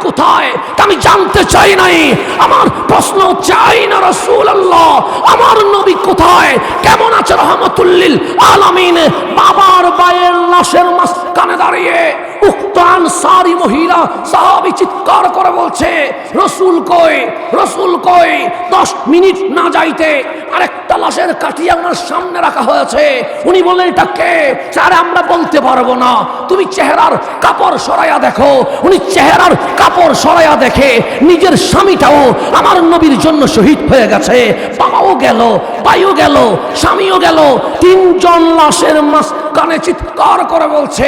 কোথায় তা আমি জানতে চাই নাই। আমার প্রশ্ন হচ্ছে আইনা রাসূলুল্লাহ, আমার নবী কোথায়, কেমন আছে রাহমাতুল লিল আলামিন? বাবার ভাইয়ের লাশের মাঝখানে দাঁড়িয়ে উক্ত আনসারী মহিলা সাহাবী চিৎকার করে বলছে, রসুল কই, রসুল কই। 10 মিনিট না যাইতে আরেকটা লাশের কাঠিয়া ওনার সামনে রাখা হয়েছে। উনি বললেন এটা কে? স্যার আমরা বলতে পারবো না, তুমি চেহারার কাপড় সরাইয়া দেখো। উনি চেহারার কাপড় সরাইয়া দেখে নিজের স্বামীটাও আমার নবীর জন্য শহীদ হয়ে গেছে। বাবাও গেল, ভাইও গেল, স্বামীও গেল। 3 জন লাশের মাঝখানে চিৎকার করে বলছে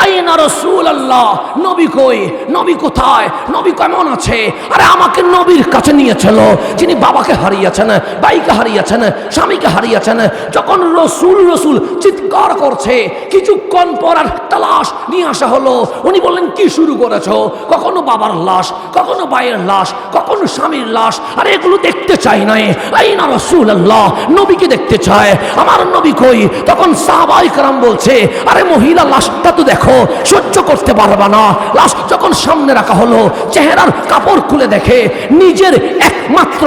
আইনা রাসূলুল্লাহ, নবী কই, নবী কোথায়, নবী কেমন আছে? আরে আমাকে নবীর কাছে নিয়ে চলো, যিনি বাবাকে হারিয়েছেন, ভাইকে হারিয়েছেন, স্বামীকে হারিয়েছেন। যখন রসুল রসুল চিৎকার করছে, কিছুক্ষণ পর একটা লাশ নিয়ে আসা হলো। উনি বললেন কি শুরু করেছো? কখনো বাবার লাশ, কখনো ভাইয়ের লাশ, কখনো স্বামীর লাশ। আরে এগুলো দেখতে চাই নাই। আইনা রাসূলুল্লাহ, নবীকে দেখতে চায়, আমার নবী কই? তখন সাহাবায়ে কেরাম বলছে আরে মহিলা লাশটা তো দেখো, সহ্য করতে পারবা না। লাশ যখন সামনে রাখা হলো, চেহারার কাপড় খুলে দেখে নিজের একমাত্র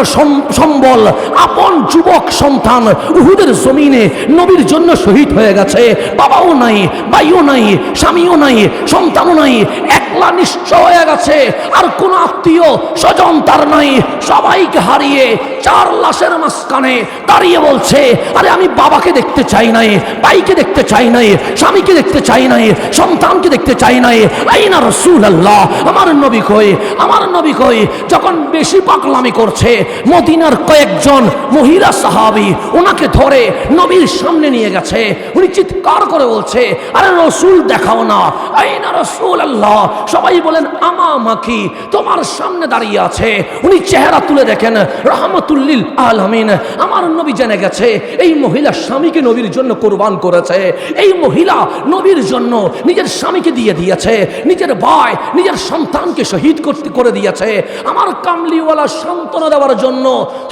সম্বল আপন যুবক সন্তান উহুদের জমিনে নবীর জন্য শহীদ হয়ে গেছে। বাবাও নাই, ভাইও নাই, স্বামীও নাই, সন্তানও নাই, একলা নিঃস্ব হয়ে গেছে। আর কোন আত্মীয় স্বজন তার নাই। সবাইকে হারিয়ে 4 লাশের মাঝখানে দাঁড়িয়ে বলছে আরে আমি বাবাকে দেখতে চাই নাই, ভাইকে দেখতে চাই নাই, স্বামীকে দেখতে চাই নাই, সন্তানকে দেখতে চাই নাই। আইনা রাসূলুল্লাহ, আমার নবী কই, আমার নবী কই? যখন বেশি পাগলামি করছে, মদিনার কয়েকজন মহিলা সাহাবী ওনাকে ধরে নবীর সামনে নিয়ে গেছে। উনি চিৎকার করে বলছে আরে রসুল দেখাও না, আইনা রাসূলুল্লাহ। সবাই বলেন আমামাকি, তোমার সামনে দাঁড়িয়ে আছে। উনি চেহারা তুলে দেখেন রাহমাতুল লিল আলামিন। আমার নবী জেনে গেছে এই মহিলা স্বামীকে নবীর জন্য কুরবান করেছে। এই মহিলা নবীর জন্য নিজের স্বামীকে দিয়ে দিয়েছে, নিজের ভাই, নিজের সন্তানকে শহীদ করে দিয়েছে। আমার কামলিওয়ালা সান্ত্বনা দেওয়ার জন্য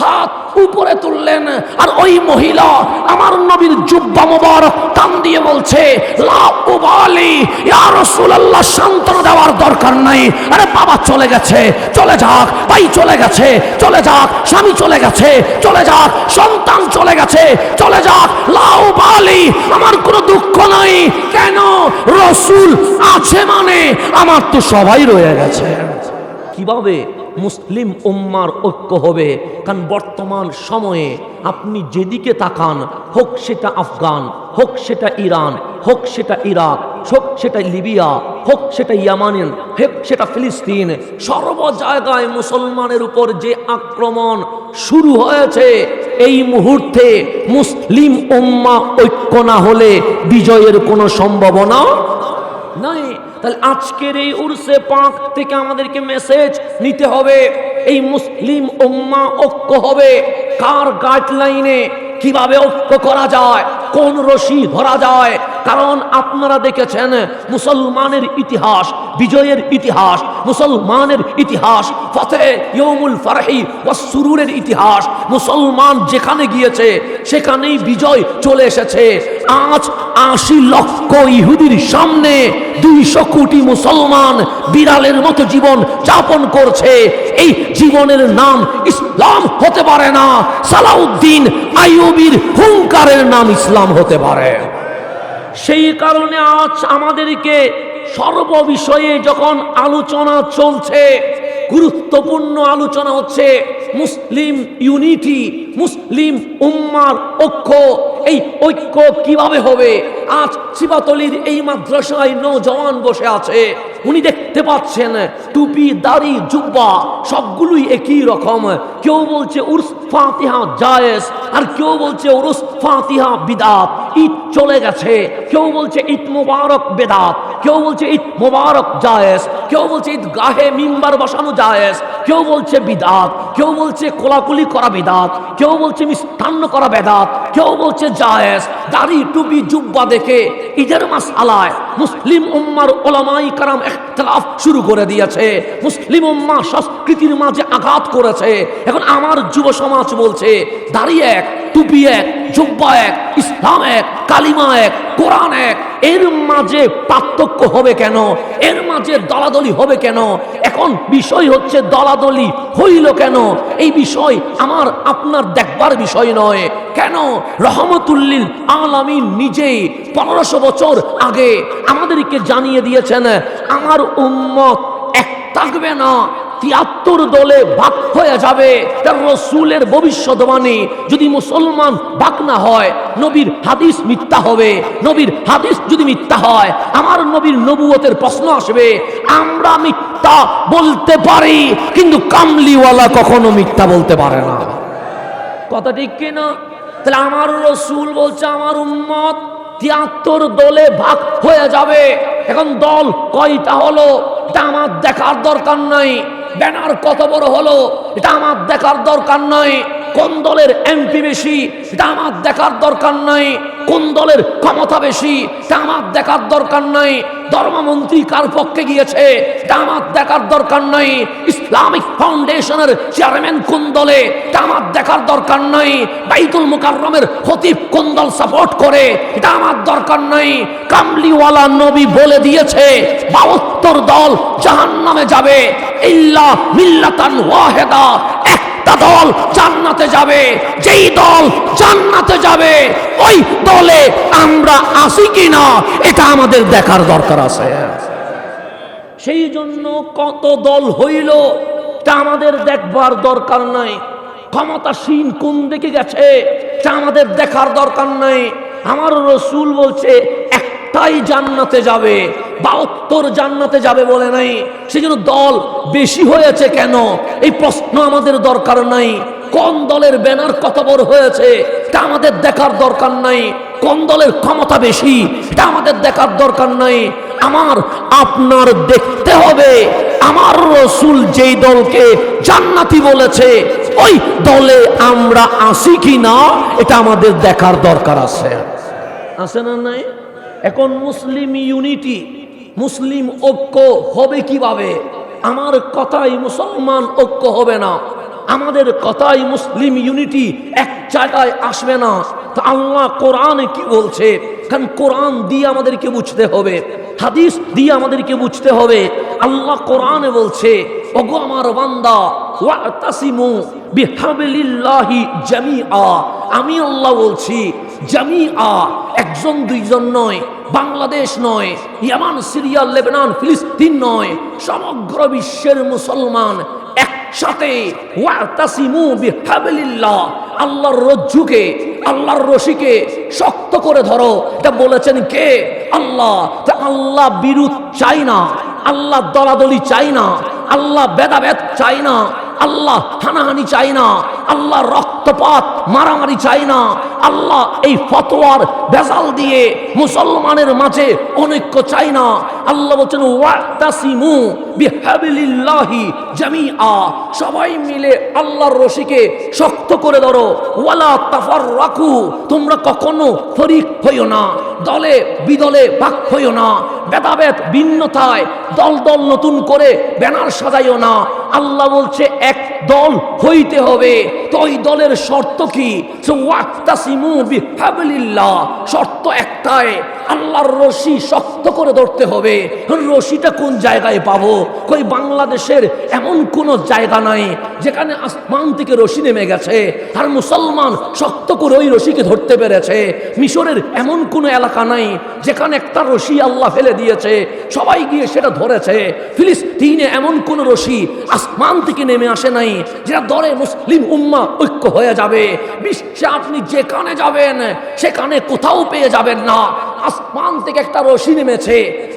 হাত উপরে তুললেন। আর ওই মহিলা আমার নবীর জুব্বা মোবারক টান দিয়ে বলছে লা উবালি ইয়া রাসূলুল্লাহ, সান্ত্বনা দেওয়ার দরকার নাই। আরে বাবা চলে গেছে, চলে যাক, ভাই চলে গেছে, চলে যাক, স্বামী চলে গেছে, চলে যাক, সন্তান চলে গেছে, চলে যাক, লা উবালি, আমার কোনো দুঃখ নাই। কেন? রসুল আছে মানে আমার তো সবাই রয়ে গেছে। কিভাবে মুসলিম উম্মার ঐক্য হবে? কারণ বর্তমান সময়ে আপনি যেদিকে তাকান, হোক সেটা আফগান, হোক সেটা ইরান, হোক সেটা ইরাক, হোক সেটা লিবিয়া, হোক সেটা ইয়ামান, হোক সেটা ফিলিস্তিন, সর্ব জায়গায় মুসলমানের উপর যে আক্রমণ শুরু হয়েছে, এই মুহূর্তে মুসলিম উম্মাহ ঐক্য না হলে বিজয়ের কোনো সম্ভাবনা নাই। তাহলে আজকের এই উরসে পাক থেকে আমাদেরকে মেসেজ নিতে হবে, এই মুসলিম উম্মাহ ঐক্য হবে কার গাইডলাইনে? কিভাবে ঐক্য করা যায়, কোন রশি ধরা যায়? কারণ আপনারা দেখেছেন মুসলমানের ইতিহাস, বিজয়ের ইতিহাস, মুসলমানের ইতিহাস, ফতে ইয়ৌমুল ফারহি ওয়াস সুরুরের ইতিহাস। মুসলমান যেখানে গিয়েছে সেখানেই বিজয় চলে এসেছে। আজ 80 লক্ষ ইহুদির সামনে 200 কোটি মুসলমান বিড়ালের মতো জীবন যাপন করছে। এই জীবনের নাম ইসলাম হতে পারে না। সালাউদ্দিন আইয়ুবীর হুঙ্কারের নাম ইসলাম হতে পারে। সেই কারণে আজ আমাদেরকে সর্ববিষয়ে যখন আলোচনা চলছে, গুরুত্বপূর্ণ আলোচনা হচ্ছে মুসলিম ইউনিটি, মুসলিম উম্মার ঐক্য। এই ঐক্য কিভাবে হবে? আজ সিবাতলির এই মাদ্রাসায় নওজওয়ান বসে আছে, উনি দেখতে পাচ্ছেন টুপি, দাড়ি, জুব্বা সবগুলোই একই রকম। কেউ বলছে উরস ফাতিহা জায়েজ, আর কেউ বলছে উরস ফাতিহা বিদাত, ঈদ চলে গেছে। কেউ বলছে ঈদ মুবারক বেদাত, কেউ বলছে ঈদ মুবারক জায়েজ, কেউ বলছে ঈদ গাহে মিম্বার বসানো জায়েজ, কেউ বলছে বিদাত, কেউ বলছে কোলাকুলি করা বিদাত, কেউ বলছে মিষ্টান্ন করা বেদাত, কেউ বলছে জায়েজ। দাড়ি, টুপি, জুব্বা দেখে ঈদের মাসআলায় মুসলিম উম্মার উলামায়ে কেরাম ইখতিলাফ শুরু করে দিয়েছে। মুসলিম উম্মাহ সংস্কৃতির মাঝে আঘাত করেছে। এখন আমার যুব সমাজ বলছে দাড়ি এক, টুপি এক, জুব্বা এক, ইসলাম এক, কালিমা এক, কোরআন এক। এর মাঝে পার্থক্য হবে কেন, এর মাঝে দলাদলি হবে কেন? এখন বিষয় হচ্ছে দলাদলি হইল কেন, এই বিষয় আমার আপনার দেখবার বিষয় নয়। কেন? রহমতুল্লিল আলামিন নিজেই 1500 বছর আগে আমাদেরকে জানিয়ে দিয়েছেন, আমার উম্মত এক থাকবে না, 73 দলে ভাগ হয়ে যাবে। তার রসুলের ভবিষ্যৎবাণী যদি মুসলমান ভাগ না হয়, নবীর হাদিস মিথ্যা হবে। নবীর হাদিস যদি মিথ্যা হয়, আমার নবীর নবুয়তের প্রশ্ন আসবে। আমরা মিথ্যা বলতে পারি, কিন্তু কামলিওয়ালা কখনো মিথ্যা বলতে পারে না। কথা ঠিক কিনা? তাহলে আমার রসুল বলছে আমার উম্মত 73 দলে ভাগ হয়ে যাবে। এখন দল কয়টা হলো এটা আমার দেখার দরকার নাই। ব্যানার কত বড় হলো এটা আমার দেখার দরকার নাই। কোন দলের এমপি বেশি এটা আমার দেখার দরকার নাই। কোন দলের ক্ষমতা বেশি এটা আমার দেখার দরকার নাই। ধর্মমন্ত্রী কার পক্ষে গিয়েছে এটা আমার দেখার দরকার নাই। ইসলামিক ফাউন্ডেশনের চেয়ারম্যান কোন দলে এটা আমার দেখার দরকার নাই। বাইতুল মুকাররমের খতিব কোন দল সাপোর্ট করে এটা আমার দরকার নাই। কামলিওয়ালা নবী বলে দিয়েছে 72 দল জাহান্নামে যাবে, ইল্লা মিল্লাতান ওয়াহিদা, একটা দল জান্নাতে যাবে। যেই দল জান্নাতে যাবে ওই দলে আমরা আসি কিনা এটা আমাদের দেখার দরকার আছে। সেই জন্য কত দল হইল তা আমাদের দেখবার দরকার নাই। ক্ষমতাসীন কোন দিকে গেছে তা আমাদের দেখার দরকার নাই। আমার রসুল বলছে একটাই জান্নাতে যাবে, 72 জান্নাতে যাবে বলে নাই। সেই জন্য দল বেশি হয়েছে কেন এই প্রশ্ন আমাদের দরকার নাই। কোন দলের ব্যানার কত বড় হয়েছে তা আমাদের দেখার দরকার নাই। কোন দলের ক্ষমতা বেশি এটা আমাদের দেখার দরকার নাই। আমার আপনার দেখতে হবে আমার রসুল যেই দলকে জান্নাতি বলেছে ওই দলে আমরা আসি কিনা এটা আমাদের দেখার দরকার আছে। আছে না নাই? এখন মুসলিম ইউনিটি, মুসলিম ঐক্য হবে কিভাবে? আমার কথাই মুসলমান ঐক্য হবে না, আমাদের কথাই মুসলিম ইউনিটি এক জায়গায় আসবে না। তো আল্লাহ কোরআনে কি বলছে? কারণ কোরআন দিয়ে আমাদেরকে বুঝতে হবে, হাদিস দিয়ে আমাদেরকে বুঝতে হবে। আল্লাহ কোরআনে বলছে, ওগো আমার বান্দা, ওয়াতাসিমু বিহাবলিল্লাহি জামিআ। আমি আল্লাহ বলছি জামিআ, একজন দুইজন নয়, বাংলাদেশ নয়, ইয়ামান, সিরিয়া, লেবানন, ফিলিস্তিন নয়, সমগ্র বিশ্বের মুসলমান একসাথে ওয়াতাসিমু বিহাবলিল্লাহ, আল্লাহর রজ্জুকে, আল্লাহর রশিকে শক্ত করে ধরো। এটা বলেছেন কে? আল্লাহ। আল্লাহ বিরোধ চাই না, আল্লাহ দলাদলি চাই না, আল্লাহ ভেদাভেদ চাই না, আল্লাহ হানাহানি চাই না, আল্লাহ রক্তপাত মারামারি চাই না, আল্লাহ এই ফতোয়ার ভেজাল দিয়ে মুসলমানের মাঝে অনৈক্য চাই না। আল্লাহ বলছেন ওয়াতাসিমু বিহাবলিল্লাহি জামিআ, সবাই মিলে আল্লাহর রশিকে শক্ত করে ধরো। ওয়ালা তাফাররাকু, তোমরা কখনো ফরিক হইও না, দলে বিদলে ভাগ হইও না, ভেদাভেদ ভিন্নতায় দল দল নতুন করে ব্যানার সাজাইও না। আল্লাহ বলছে এক দল হইতে হবে। তো ওই দলের শর্ত কি? ওয়াতাসিমু বিহাবলিল্লাহ, শর্ত একটাই, আল্লাহর রশি শক্ত করে ধরতে হবে। রশিটা কোন জায়গায় পাবো? কই বাংলাদেশের এমন কোন জায়গা নাই যেখানে আসমান থেকে রশি নেমে গেছে আর মুসলমান শক্ত করে ওই রশিকে ধরতে পেরেছে। মিশরের এমন কোন এলাকা নাই যেখানে একটা রশি আল্লাহ ফেলে দিয়েছে, সবাই গিয়ে সেটা ধরেছে। ফিলিস্তিনে এমন কোন রশি আসমান থেকে নেমে আসে নাই যেটা ধরে মুসলিম উম্মাহ ঐক্য হয়ে যাবে। বিশ্বে আপনি যেখানে যাবেন সেখানে কোথাও পেয়ে যাবেন না আসমান থেকে একটা রশি নেমেছে,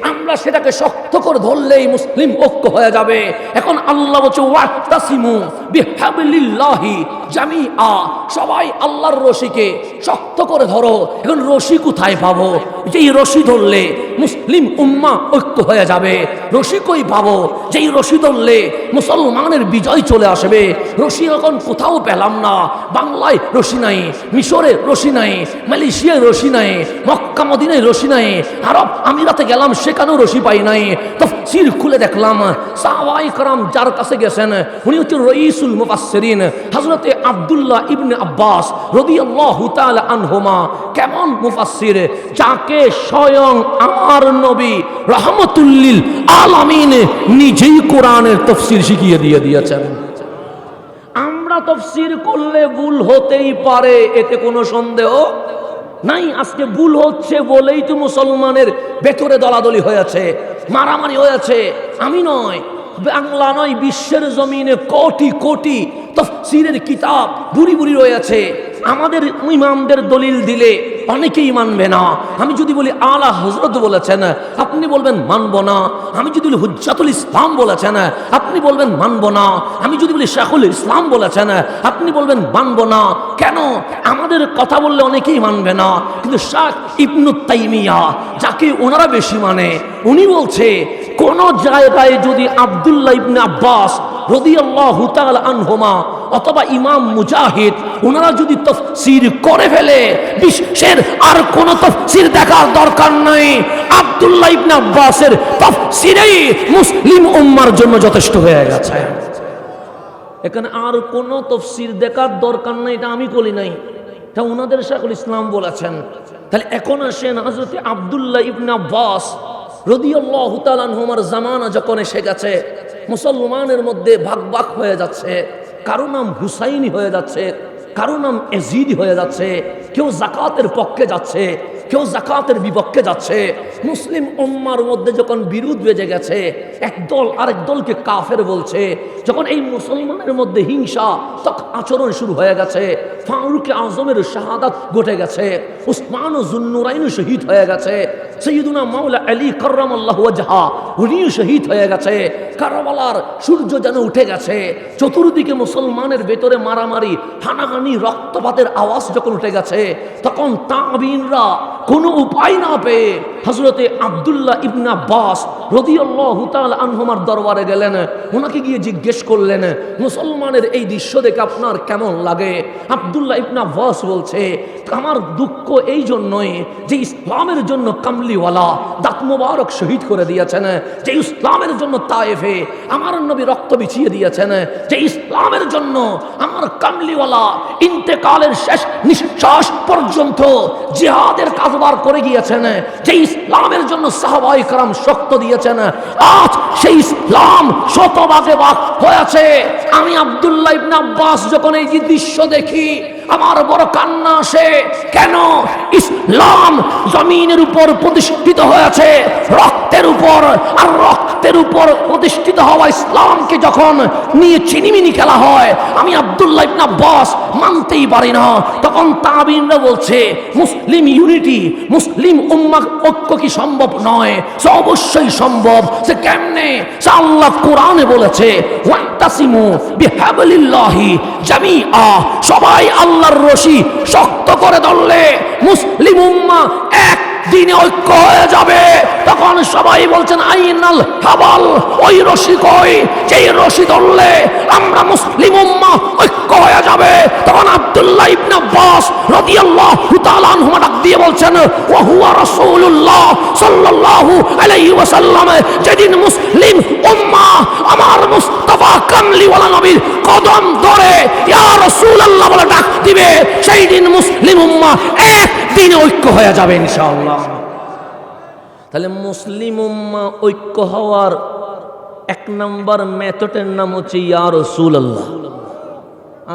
আমরা সেটাকে শক্ত করে ধরলেই মুসলিম ঐক্য হয়ে যাবে। এখন আল্লাহ বলছে ওয়াতাসিমু বিহাবলিল্লাহি জামিআ, সবাই আল্লাহর রশিকে শক্ত করে ধরো। এখন রশি কোথায় পাবো? যেই রশি ধরলে মুসলিম উম্মাহ ঐক্য হয়ে যাবে। রশি কই পাবো? যেই রশি ধরলে মুসলমানের বিজয় চলে আসবে। রশি এখন কোথাও পেলাম না। বাংলায় রশি নাই, মিশরে রশি নাই, মালয়েশিয়ায় রশি নাই, মক্কা মদিনায় রশি নাই, আরব আমিরাতে গেলাম সেখানেও রশি পাই নাই। তাফসীর খুলে দেখলাম সাহাবায়ে কেরাম যার কাছে গেছেন উনি হচ্ছেন রঈসুল মুফাসসিরিন, হযরত হযরতে আব্দুল্লাহ ইবনে আব্বাস রাদিয়াল্লাহু তাআলা আনহুমা কেমন মুফাসসির, যাকে স্বয়ং আমার নবী রাহমাতুল লিল আলামিন নিজেই কোরআনের তাফসীর শিখিয়ে দিয়েছেন। আমরা তাফসীর করলে ভুল হতেই পারে, এতে কোনো সন্দেহ নাই। আজকে ভুল হচ্ছে বলেই তো মুসলমানের ভেতরে দলাদলি হয়েছে, মারামারি হয়েছে। আমি নয়, বাংলা নয়, বিশ্বের জমিনে কোটি কোটি তাফসীরের কিতাব বুড়ি বুড়ি রয়েছে। আমাদের ইমামদের দলিল দিলে অনেকেই মানবে না। আমি যদি বলি আলা হযরত বলেছেন, আপনি বলবেন মানবো না। আমি যদি বলি হুজ্জাতুল ইসলাম বলেছেন, আপনি বলবেন মানবো না। আমি যদি বলি শাইখুল ইসলাম বলেছেন, আপনি বলবেন মানবো না। কেন? আমাদের কথা বললে অনেকেই মানবে না, কিন্তু শাইখ ইবনু তাইমিয়া, যাকে ওনারা বেশি মানে, উনি বলছে কোন জায়গায় যদি আব্দুল্লাহ ইবনে আব্বাস রাদিয়াল্লাহু তাআলা আনহুমা অথবা ইমাম মুজাহিদ ওনারা যদি তাফসীর করে ফেলে, বিশ্বের আর কোন তাফসীর দেখার দরকার নাই। আব্দুল্লাহ ইবনে আব্বাসের তাফসীরেই মুসলিম উম্মার জন্য যথেষ্ট হয়ে গেছে। এখানে আর কোন তাফসীর দেখার দরকার নাই, এটা আমি বলি নাই, এটা ওনাদের শাইখুল ইসলাম বলেছেন। তাহলে এখন আসেন, হযরত আব্দুল্লাহ ইবনে আব্বাস রাদিয়াল্লাহু তাআলা আনহুমার জামানা যখন এসে গেছে, মুসলমানের মধ্যে ভাগ ভাগ হয়ে যাচ্ছে। কারো নাম হুসাইনি হয়ে যাচ্ছে, কারো নাম এজিদ হয়ে যাচ্ছে। কেউ যাকাতের পক্ষে যাচ্ছে, কেউ যাকাতের বিপক্ষে যাচ্ছে। মুসলিম উম্মার মধ্যে যখন বিরোধ বেজে গেছে, একদল আরেক দলকে কাফের বলছে, যখন এই মুসলমানের মধ্যে হিংসা আচরণ শুরু হয়ে গেছে, ফারুক আজমের শাহাদাত ঘটে গেছে, উসমান ও যুন্নুরাইন শহীদ হয়ে গেছে, সৈয়দুনা মাওলা আলী কাররামাল্লাহু ওয়াজহা উনিও শহীদ হয়ে গেছে, কারবালার সূর্য যেন উঠে গেছে। চতুর্দিকে মুসলমানের ভেতরে মারামারি, হানাহানি, রক্তপাতের আওয়াজ যখন উঠে গেছে, তখন তাবিঈনরা কোনো উপায় না পেয়ে হযরতে আব্দুল্লাহ ইবনে আব্বাস রাদিয়াল্লাহু তাআলা আনহুমার দরবারে গেলেন। ওনাকে গিয়ে জিজ্ঞেস করলেন, মুসলমানের এই দৃশ্য দেখে আপনার কেমন লাগে? আব্দুল্লাহ ইবনে আব্বাস বলছে, আমার দুঃখ এই জন্যই যে ইসলামের জন্য কামলিওয়ালা দাঁত মোবারক শহীদ করে দিয়েছেন, যে ইসলামের জন্য তায়েফে আমার নবী রক্ত বিছিয়ে দিয়েছেন, যে ইসলামের জন্য আমার কামলিওয়ালা ইন্তেকালের শেষ নিঃশ্বাস পর্যন্ত জিহাদের কাজবার করে গিয়েছেন, যে ইসলামের জন্য সাহাবায়ে কেরাম শক্ত দিয়েছেন, আজ সেই ইসলাম শতভাগে ভাগ হয়েছে। আমি আব্দুল্লাহ ইবনে আব্বাস যখন এই দৃশ্য দেখি, আমার বড় কান্না আসে। কেন? ইসলাম জমিনের উপর প্রতিষ্ঠিত হয়েছে রক্তের উপর, আর রক্তের উপর প্রতিষ্ঠিত হওয়া ইসলামকে যখন নিয়ে চিনিমিনি খেলা হয়, আমি আব্দুল্লাহ ইবনে আব্বাস মানতেই পারি না। তখন তাবিঈনরা বলছে, মুসলিম ইউনিটি, মুসলিম উম্মাহ ঐক্য কি সম্ভব নয়? সে অবশ্যই সম্ভব। সে কেমনে? সে আল্লাহ কোরআনে বলেছে, ওয়াতাসিমু বিহাবলিল্লাহি জামিআ, সবাই আল্লাহর রশি শক্ত করে ধরলে মুসলিম উম্মাহ এক দিনে ঐক্য হয়ে যাবে। তখন সবাই বলছেন, আইনাল হাবাল, ওই রশি কই, যেই রশি ধরলে আমরা মুসলিম উম্মাহ ঐক্য হয়ে যাবে। তখন আব্দুল্লাহ ইবনে আব্বাস রাদিয়াল্লাহু তাআলা আনহু ডাক দিয়ে বলছেন, ওয়া হুয়া রাসূলুল্লাহ সাল্লাল্লাহু আলাইহি ওয়াসাল্লাম, যেদিন মুসলিম উম্মাহ আমার মুস্তাফা কামলিওয়ালা নবীর কদম ধরে ইয়া রাসূলুল্লাহ বলে ডাক দিবে, সেই দিন মুসলিম উম্মাহ এক দিনে ঐক্য হয়ে যাবে ইনশাআল্লাহ। তাহলে মুসলিম উম্মাহ ঐক্য হওয়ার এক নম্বর মেথডের নাম হচ্ছে ইয়া রাসূলুল্লাহ।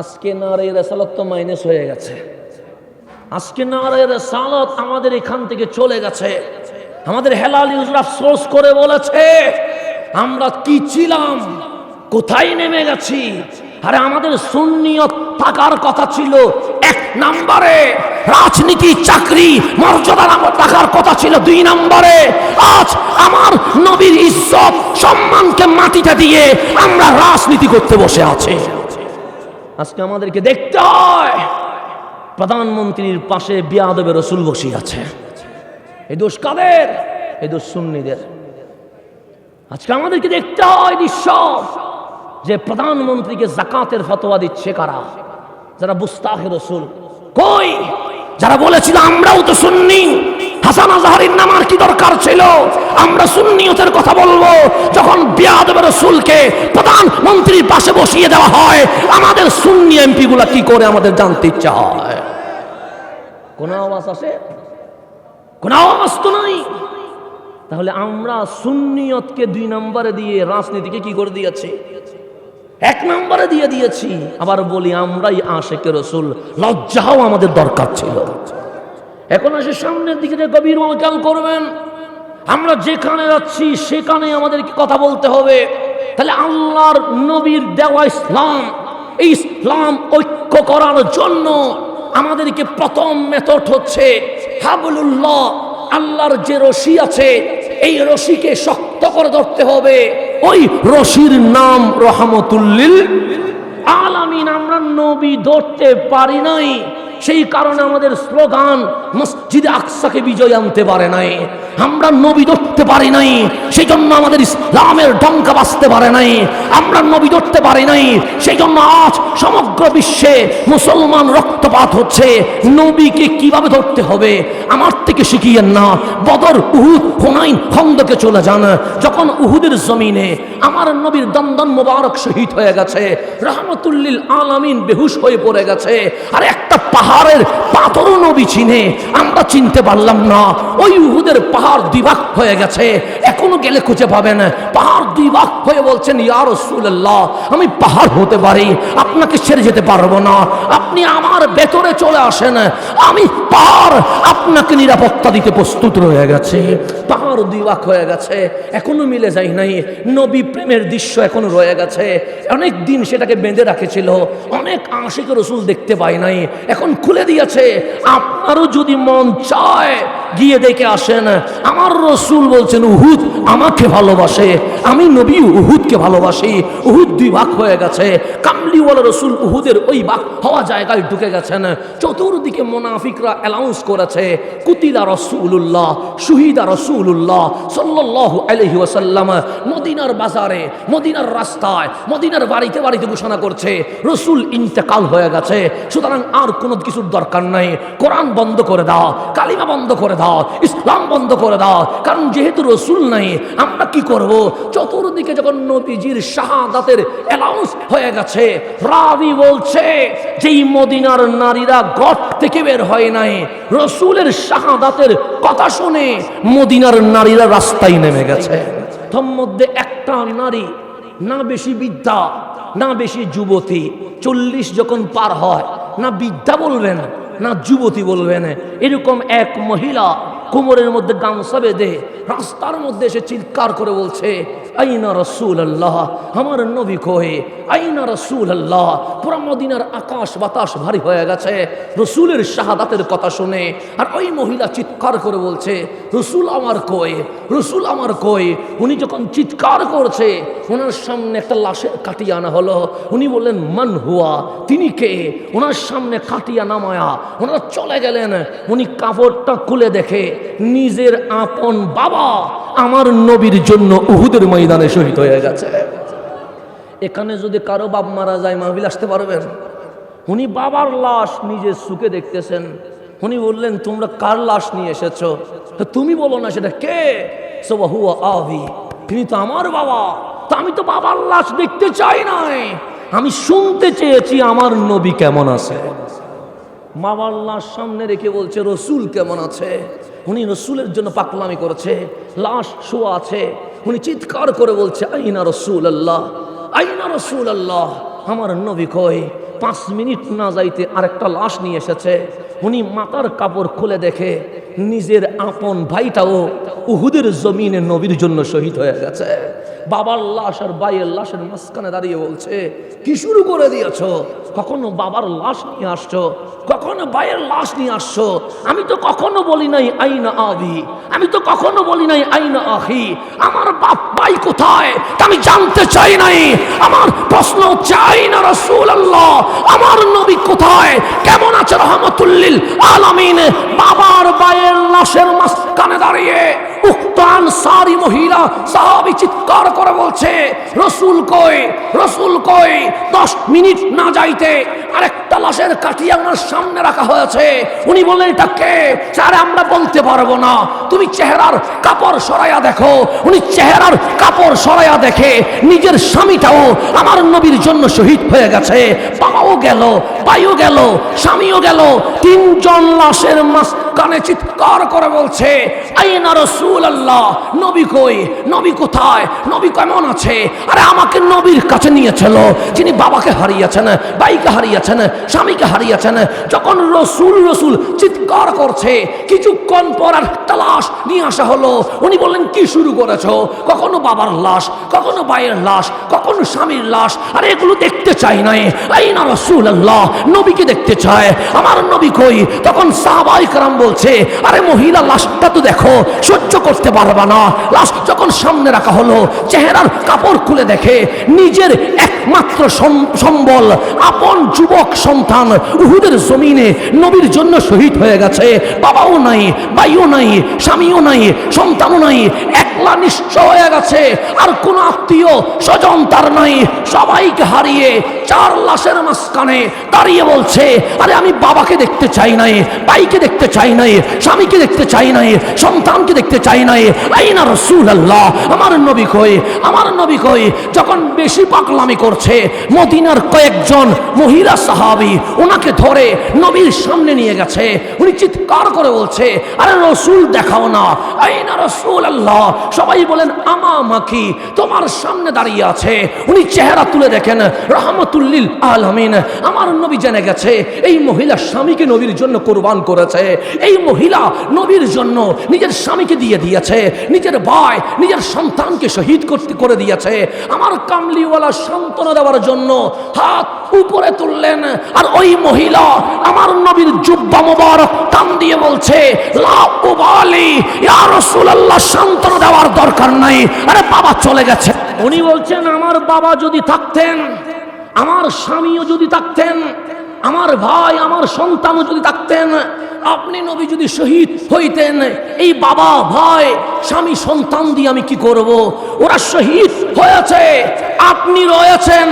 আজকে নারে রাসালাত তো মাইনাস হয়ে গেছে, আজকে নারে রাসালাত আমাদের এখান থেকে চলে গেছে। আমাদের হেলালি হুজুর আফসোস করে বলেছে, আমরা কি ছিলাম, কোথায় নেমে গেছি। আরে আমাদের সুন্নিয়ত থাকার কথা ছিল এক নম্বরে, রাজনীতি চাকরি মর্যাদা থাকার কথা ছিল দুই নম্বরে। আজ আমার নবীর ইজ্জত সম্মানকে মাটিতে দিয়ে আমরা রাজনীতি করতে বসে আছি। আজকে আমাদেরকে দেখতে হয় প্রধানমন্ত্রীর পাশে বিয়াদবে রসুল বসে আছে। এই দোষ কাদের? এই দোষ সুন্নিদের। আজকে আমাদেরকে দেখতে হয় দৃশ্য যে প্রধানমন্ত্রীকে যাকাতের ফতোয়া দিচ্ছে কারা? যারা বুস্তাখে রসুল। কই? যারা বলেছিল আমরাও তো সুন্নি, হাসান আজহারীর নামার কি দরকার ছিল? আমরা সুন্নিয়তের কথা বলবো যখন বিয়াদব রাসূলকে প্রধানমন্ত্রীর পাশে বসিয়ে দেওয়া হয়, আমাদের সুন্নি এমপি গুলা কি করে আমাদের জানতে ইচ্ছা হয়। কোন আওয়াজ আসে? কোন আওয়াজ তো নাই। তাহলে আমরা সুন্নিয়তকে 2 নম্বরে দিয়ে রাজনীতিকে কি করে দিয়েছি? 1 নম্বরে দিয়ে দিয়েছি। আবার বলি আমরাই আশিকে রাসূল, লজ্জাও আমাদের দরকার ছিল। এখন আসে সামনের দিকে যে গভীর খেয়াল করবেন, আমরা যেখানে যাচ্ছি সেখানে আমাদেরকে কথা বলতে হবে। তাহলে আল্লাহর নবীর দেওয়া ইসলাম, এই ইসলাম ঐক্য করার জন্য আমাদেরকে প্রথম মেথড হচ্ছে হাবলুল্লাহ, আল্লাহর যে রশি আছে এই রশিকে শক্ত করে ধরতে হবে। ওই রশির নাম রহমতুল্লিল আলামিন। আমরা নবী ধরতে পারি নাই, সেই কারণে আমাদের স্লোগান মসজিদে আকসাকে বিজয় আনতে পারে নাই। আমরা নবী ধরতে পারি নাই, সেই জন্য আমাদের ইসলামের ডঙ্কা বাজতে পারে নাই। আমরা নবী ধরতে পারি নাই, সেই জন্য আজ সমগ্র বিশ্বে মুসলমান রক্তপাত হচ্ছে। নবীকে কিভাবে ধরতে হবে আমার থেকে শিখিয়েন না। বদর, উহুদ, হুনাইন, খন্দকে চলে যান। যখন উহুদের জমিনে আমার নবীর দন্দন মোবারক শহীদ হয়ে গেছে, রহমতুল্লিল আলামিন বেহুশ হয়ে পড়ে গেছে, আর একটা পাহাড়ের পাথরও নবী চিনে আমরা চিনতে পারলাম না। ওই উহুদের পাহাড় 2 ভাগ হয়ে গেছে, এখনো গেলে খুঁজে পাবেন। পাহাড় 2 ভাগ হয়ে বলছেন, ইয়া রাসূলুল্লাহ, আমি পাহাড় হতে পারি, আপনাকে ছেড়ে যেতে পারবো না, আপনি আমার ভেতরে চলে আসেন, আমি পাহাড় আপনাকে নিরাপত্তা দিতে প্রস্তুত রয়ে গেছে। পাহাড় 2 ভাগ হয়ে গেছে, এখনো মিলে যায় নাই। নবী প্রেমের দৃশ্য এখনো রয়ে গেছে, অনেক দিন সেটাকে বেঁধে রাখেছিল, অনেক আশিক রাসূল দেখতে পায় নাই, এখন খুলে দিয়েছে। আপনারও যদি মন চায় গিয়ে দেখে আসেন। আমার রসুল বলছেন উহুদ আমাকে ভালোবাসে, আমি নবী উহুদকে ভালোবাসি। উহুদ 2 ভাগ হয়ে গেছে, কামলিওয়ালা রসুল উহুদের ওই ভাগ হওয়া জায়গায় ঢুকে গেছেন। চতুর্দিকে মুনাফিকরা অ্যানাউন্স করেছে কুতিলা রাসূলুল্লাহ, শহীদা রাসূলুল্লাহ সাল্লাল্লাহু আলাইহি ওয়াসাল্লাম। মদিনার বাজারে, মদিনার রাস্তায়, মদিনার বাড়িতে বাড়িতে ঘোষণা করছে রসুল ইন্তেকাল হয়ে গেছে, সুতরাং আর কোনো কিছুর দরকার নাই। কোরআন বন্ধ করে দাও, কালিমা বন্ধ করে দাও, ইসলাম বন্ধ করে দাও, কারণ যেহেতু রসুল নাই আমরা কি করব। চতুর্দিকে যখন নবীজির শাহাদাতের অ্যানাউন্স হয়ে গেছে, রাবি বলছে যেই মদিনার নারীরা ঘর থেকে বের হয় নাই, রসুলের শাহাদাতের কথা শুনে মদিনার নারীরা রাস্তায় নেমে গেছে। তোর মধ্যে একটা নারী, না বেশি বিদ্যা, না বেশি যুবতী, 40 যখন পার হয় না বিদ্যা বলবেন না যুবতী বলবেন, এরকম এক মহিলা কোমরের মধ্যে গামছা বেঁধে রাস্তার মধ্যে এসে চিৎকার করে বলছে, আইনা রাসূলুল্লাহ, আমার নবী কই, আইনা রাসূলুল্লাহ। পুরো মদিনার আকাশ বাতাস ভারী হয়ে গেছে রসুলের শাহাদাতের কথা শুনে। আর ওই মহিলা চিৎকার করে বলছে, রসুল আমার কই, রসুল আমার কই। উনি যখন চিৎকার করছে, ওনার সামনে একটা লাশের কাটিয়ে আনা হলো। উনি বললেন, মান হুয়া, তিনি কে? ওনার সামনে কাটিয়া নামায়া ওনারা চলে গেলেন। উনি কাপড়টা খুলে দেখে নিজের আপন বাবা আমার নবীর জন্য উহুদের ময়দানে শহীদ হয়ে গেছে। এখানে যদি কারো বাপ মারা যায় মাহফিল আসতে পারবেন? উনি বাবার লাশ নিজের চোখে দেখতেছেন। উনি বললেন, তোমরা কার লাশ নিয়ে এসেছো? তুমি বলো না সেটা কে? হুয়া আবি, তিনি তো আমার বাবা। তা আমি তো বাবার লাশ দেখতে চাই নাই, আমি শুনতে চেয়েছি আমার নবী কেমন আছে। বাবার লাশ সামনে রেখে বলছে, রসুল কেমন আছে? উনি রসুলের জন্য পাকলামি করেছে, লাশ শোয়া আছে। উনি চিৎকার করে বলছে, আইনা রাসূলুল্লাহ, আইনা রাসূলুল্লাহ, আমার নবী কই। 5 মিনিট না যাইতে আরেকটা লাশ নিয়ে এসেছে। উনি মাথার কাপড় খুলে দেখে নিজের আপন ভাইটাও উহুদের জমিনে নবীর জন্য শহীদ হয়ে গেছে। বাবার লাশ আর ভাইয়ের লাশের মাঝখানে দাঁড়িয়ে বলছে, কি শুরু করে দিয়েছ? কখনো বাবার লাশ নিয়ে আসছো, কখনো ভাইয়ের লাশ নিয়ে আসছো। আমি তো কখনো বলি নাই আইনা আবি, আমি তো কখনো বলি নাই আইনা আখি, আমার বাপ ভাই কোথায় তা আমি জানতে চাই নাই। আমার প্রশ্ন হচ্ছে, আইনা রাসূলুল্লাহ, আমার নবী কোথায়, কেমন আছে রহমতুল্লিল আলামিন? বাবার ভাইয়ের লাশের মাঝখানে দাঁড়িয়ে উক্ত আনসারী মহিলা সাহাবী চিৎকার করে বলছে, রসুল কই, রসুল কই। 10 মিনিট না যাইতে আরেকটা লাশের কাঠিয়া ওনার সামনে রাখা হয়েছে। উনি বললেন, এটা কে? স্যার, আমরা বলতে পারবো না, তুমি চেহারার কাপড় সরাইয়া দেখো। উনি চেহারার কাপড় সরাইয়া দেখে নিজের স্বামীটাও আমার নবীর জন্য শহীদ হয়ে গেছে। বাবাও গেল, ভাইও গেল, স্বামীও গেল। 3 জন লাশের মাঝখানে চিৎকার করে বলছে, আইনা রাসূলুল্লাহ, নবী কই, নবী কোথায়, নবী কেমন আছে? আরে আমাকে নবীর কাছে নিয়েছিল যিনি বাবাকে হারিয়েছেন, ভাইকে হারিয়েছেন, স্বামীকে হারিয়েছেন। যখন রসুল রসুল চিৎকার করছে, কিছুক্ষণ পর একটা লাশ নিয়ে আসা হলো। উনি বললেন, কি শুরু করেছো? কখনো বাবার লাশ, কখনো ভাইয়ের লাশ, কখনো স্বামীর লাশ। আরে এগুলো দেখতে চাই নাই। আইনা রাসূলুল্লাহ, নবীকে দেখতে চায়, আমার নবী কই? তখন সাহাবায়ে কেরাম বলছে, আরে মহিলা লাশটা তো দেখো, সহ্য করতে পারবা না। লাশ যখন সামনে রাখা হলো, চেহারার কাপড় খুলে দেখে নিজের একমাত্র সম্বল, আপন যুবক সন্তান উহুদের জমিনে নবীর জন্য শহীদ হয়ে গেছে। বাবাও নাই, ভাইও নাই, স্বামীও নাই, সন্তানও নাই, একলা নিঃস্ব হয়ে গেছে। আর কোন আত্মীয় স্বজন তার নাই। সবাইকে হারিয়ে 4 লাশের মাঝখানে দাঁড়িয়ে বলছে, আরে আমি বাবাকে দেখতে চাই নাই, ভাইকে দেখতে চাই নাই, স্বামীকে দেখতে চাই নাই, সন্তানকে দেখতে চাই নাই। আইনা রাসূলুল্লাহ, আমার নবী কই, আমার নবী কই? যখন বেশি পাগলামি করছে, মদিনার কয়েকজন মহিলা সাহাবী ওনাকে ধরে নবীর সামনে নিয়ে গেছে। উনি চিৎকার করে বলছে, আরে রসুল দেখাও না, আইনা রাসূলুল্লাহ। সবাই বলেন, আমামাকি, তোমার সামনে দাঁড়িয়ে আছে। উনি চেহারা তুলে দেখেন, রাহমাতুল্লিল আলামিন। আমার নবী জেনে গেছে এই মহিলা স্বামীকে নবীর জন্য কুরবান করেছে। এই মহিলা নবীর জন্য নিজের স্বামীকে দিয়ে দিয়েছে, নিজের ভাই, নিজের সন্তানকে শহীদ করে দিয়েছে। আমার কামলিওয়ালা সান্ত্বনা দেওয়ার জন্য হাত উপরে তুললেন। আর ওই মহিলা আমার নবীর জুব্বা মোবারক টান দিয়ে বলছে, লা উবালি ইয়া রাসূলুল্লাহ, সান্ত্বনা দেওয়ার দরকার নাই, আরে বাবা চলে গেছে। উনি বলছেন, আমার বাবা যদি থাকতেন, আমার স্বামীও যদি থাকতেন, আমার ভাই, আমার সন্তানও যদি থাকতেন, আপনি নবী যদি শহীদ হইতেন, এই বাবা, ভাই, স্বামী, সন্তান দিয়ে আমি কি করব? ওরা শহীদ হয়েছে, আপনি রয়েছেন,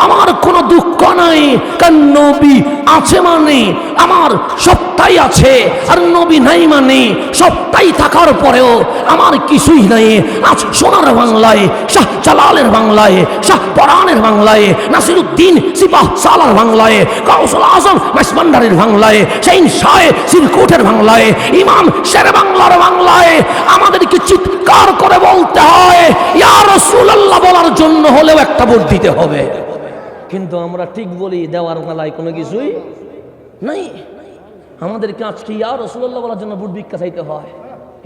আমার কোনো দুঃখ নাই। কারণ নবী আছে মানে আমার সবটাই আছে, আর নবী নাই মানে সবটাই থাকার পরেও আমার কিছুই নাই। আজ সোনার বাংলায়, শাহ জালালের বাংলায়, শাহ পরানের বাংলায়, নাসিরুদ্দিন সিপাহ সালার বাংলায়, গাউসুল আজম মাসবান্ডারের বাংলায়, শাইন শাহে সিরকুটের বাংলায়, ইমাম শেরে বাংলার বাংলায় আমাদেরকে চিৎকার করে বলতে হয়, ইয়া রাসূলুল্লাহ বলার জন্য হলেও একটা ভোট দিতে হবে। কিন্তু আমরা ঠিক বলি, দেওয়ার বেলায় কোনো কিছুই নাই। আমাদেরকে আজকে ইয়া রাসূলুল্লাহ বলার জন্য ভোট ভিক্ষা চাইতে হয়।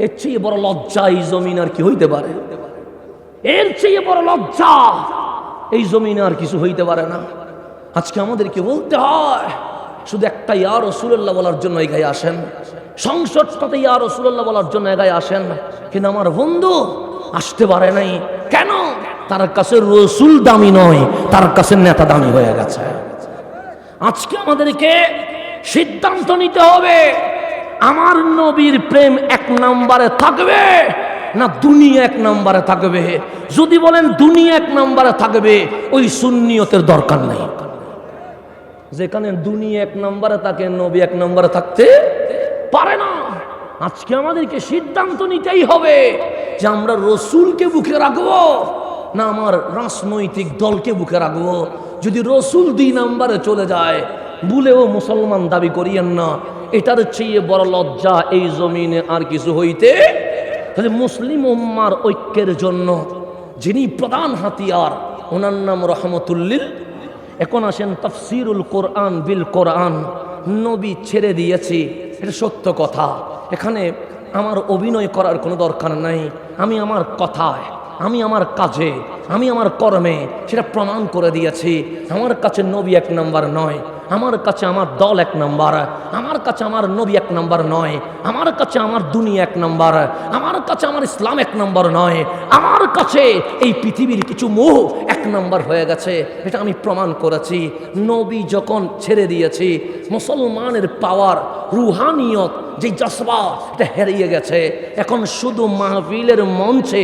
এর চেয়ে বড় লজ্জা এই জমিন আর কি হইতে পারে? এর চেয়ে বড় লজ্জা এই জমিনে আর কিছু হইতে পারে না। আজকে আমাদেরকে বলতে হয়, শুধু একটা ইয়া রাসূলুল্লাহ বলার জন্য এই গায়ে আসেন, সংসদটাতে ইয়া রাসূলুল্লাহ বলার জন্য এই গায়ে আসেন। কিন্তু আমার বন্ধু আসতে পারে নাই কেন? তার কাছে রসুল দামি নয়, তার কাছে নেতা দামি হয়ে গেছে। আজকে আমাদেরকে সিদ্ধান্ত নিতে হবে, আমার নবীর প্রেম 1 নম্বরে থাকবে না দুনিয়া 1 নম্বরে থাকবে? যদি বলেন দুনিয়া 1 নম্বরে থাকবে, ওই সুন্নিয়তের দরকার নাই। যেখানে দুনিয়া 1 নম্বরে থাকে, নবী 1 নম্বরে থাকতে পারে না। আজকে আমাদেরকে সিদ্ধান্ত নিতেই হবে যে আমরা রসুলকে বুকে রাখবো না আমার রাজনৈতিক দলকে বুকে রাখবো। যদি রসুল 2 নম্বরে চলে যায়, ভুলেও মুসলমান দাবি করিয়েন না। এটার চেয়ে বড় লজ্জা এই জমিনে আর কিছু হইতে। তাহলে মুসলিম উম্মার ঐক্যের জন্য যিনি প্রধান হাতিয়ার, ওনার নাম রহমতুল্লিল। এখন আসেন তাফসিরুল কোরআন বিল কোরআন। নবী ছেড়ে দিয়েছি, এটা সত্য কথা। এখানে আমার অভিনয় করার কোনো দরকার নাই। আমি আমার কথায়, আমি আমার কাজে, আমি আমার কর্মে সেটা প্রমাণ করে দিয়েছি। আমার কাছে নবী 1 নম্বর নয়, আমার কাছে আমার দল 1 নম্বর, আমার কাছে আমার নবী 1 নম্বর নয়, আমার কাছে আমার দুনিয়া 1 নম্বর, আমার কাছে আমার ইসলাম 1 নম্বর নয়, আমার কাছে এই পৃথিবীর কিছু মোহ 1 নম্বর হয়ে গেছে। এটা আমি প্রমাণ করেছি। নবী যখন ছেড়ে দিয়েছি, মুসলমানের পাওয়ার, রুহানিয়ত যে জজবা এটা হারিয়ে গেছে। এখন শুধু মাহফিলের মঞ্চে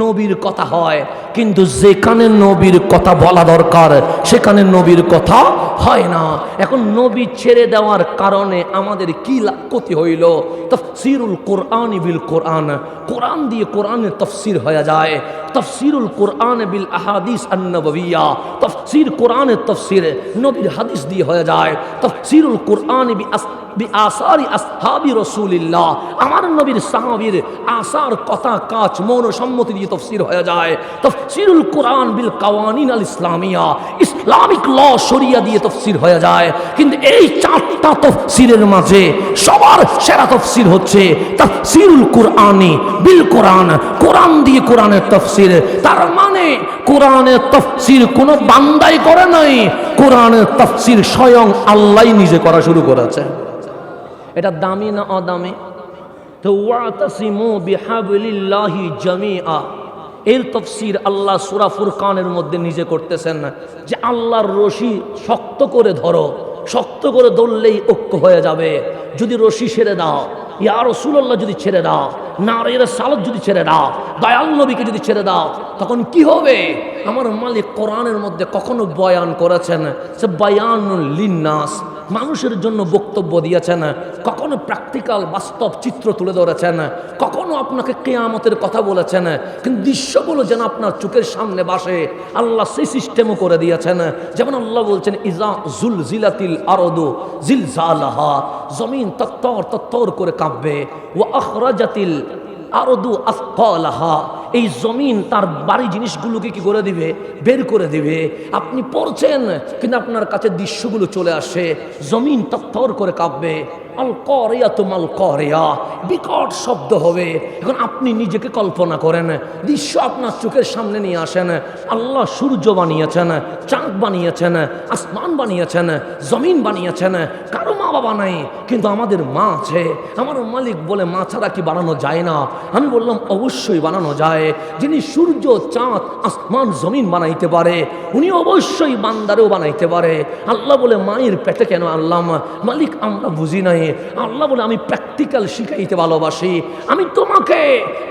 নবীর কথা হয়, কিন্তু যেখানে নবীর কথা বলা দরকার সেখানে নবীর কথা হয় না। এখন নবী ছেড়ে দেওয়ার কারণে আমাদের কি ক্ষতি হইল? তাফসীরুল কোরআন বিল কোরআন, কোরআন দিয়ে কোরআনের তাফসীর হয়ে যায়। তাফসীরুল কোরআন বিল আহাদিস আন-নববিয়্যা, তাফসীর কোরআনের তাফসীর নবীর হাদিস দিয়ে হয়ে যায়। তাফসীরুল কোরআন বি আসারি আসহাবি রাসূলিল্লাহ, আমার নবীর সাহাবীর আসার কথা কাজ মন সম্মতি দিয়ে তাফসীর হয়ে যায়। তাফসীরুল কোরআন বিল কাওয়ানিন আল ইসলামিয়া, ইসলামিক ল শরিয়া দিয়ে তাফসীর হয়ে যায়। কিন্তু এই চারটা তাফসীরের মাঝে সবার সেরা তাফসীর হচ্ছে তাফসীরুল কোরআনি বিল কোরআন, কোরআন দিয়ে কোরআনের তাফসীর। তার মানে কোরআনের তাফসীর কোনো বান্দাই করে নাই, কোরআনের তাফসীর স্বয়ং আল্লাহই নিজে করা শুরু করেছে। এটা দামি না অদামি? তো ওয়াতাসিমু বিহাবলিল্লাহি জামিআ, এর তাফসীর আল্লাহ সূরা ফুরকানের মধ্যে নিজে করতেছেন যে আল্লাহর রশি শক্ত করে ধরো, শক্ত করে ধরলেই ঐক্য হয়ে যাবে। যদি রশি ছেড়ে দাও, ইয়া রাসূলুল্লাহ যদি ছেড়ে দাও, নারীর সালত যদি ছেড়ে দাও, দয়াল নবীকে যদি ছেড়ে দাও, তখন কি হবে? আমার মালিক কোরআনের মধ্যে কখনো বয়ান করেছেন সে বায়ানুল লিন্নাস, মানুষের জন্য বক্তব্য দিয়েছেন, কখনো প্র্যাকটিক্যাল বাস্তব চিত্র তুলে ধরেছেন, কখনো আপনাকে কিয়ামতের কথা বলেছেন, কিন্তু দৃশ্যগুলো যেন আপনার চোখের সামনে বাসে আল্লাহ সেই সিস্টেমও করে দিয়েছেন। যেমন আল্লাহ বলছেন ইজা জুলজিলাতিল আরদু জিলজালাহা, জমিন তত্তর তত্তর করে কাঁপবে। ওয়া আখরাজাতিল আরদু আসকালাহা, এই জমিন তার বাড়ি জিনিসগুলোকে কি করে দিবে? বের করে দিবে। আপনি পড়ছেন কিন্তু আপনার কাছে দৃশ্যগুলো চলে আসে, জমিন তত্তর করে কাঁপবে। আল করিয়া তুমাল করিয়া, বিকট শব্দ হবে। এখন আপনি নিজেকে কল্পনা করেন, দৃশ্য আপনার চোখের সামনে নিয়ে আসেন। আল্লাহ সূর্য বানিয়েছেন, চাঁদ বানিয়েছেন, আসমান বানিয়েছেন, জমিন বানিয়েছেন। কারো মা বাবা নাই, কিন্তু আমাদের মা আছে। আমার মালিক বলে মা ছাড়া কি বানানো যায় না? আমি বললাম অবশ্যই বানানো যায়। যিনি সূর্য, চাঁদ, আসমান, জমিন বানাইতে পারে, উনি অবশ্যই বান্দারেও বানাইতে পারে। আল্লাহ বলে মায়ের পেটে কেন আনলাম? মালিক আমরা বুঝি নাই। আল্লাহ বলে আমি প্র্যাকটিক্যাল শিখাইতে ভালোবাসি, আমি তোমাকে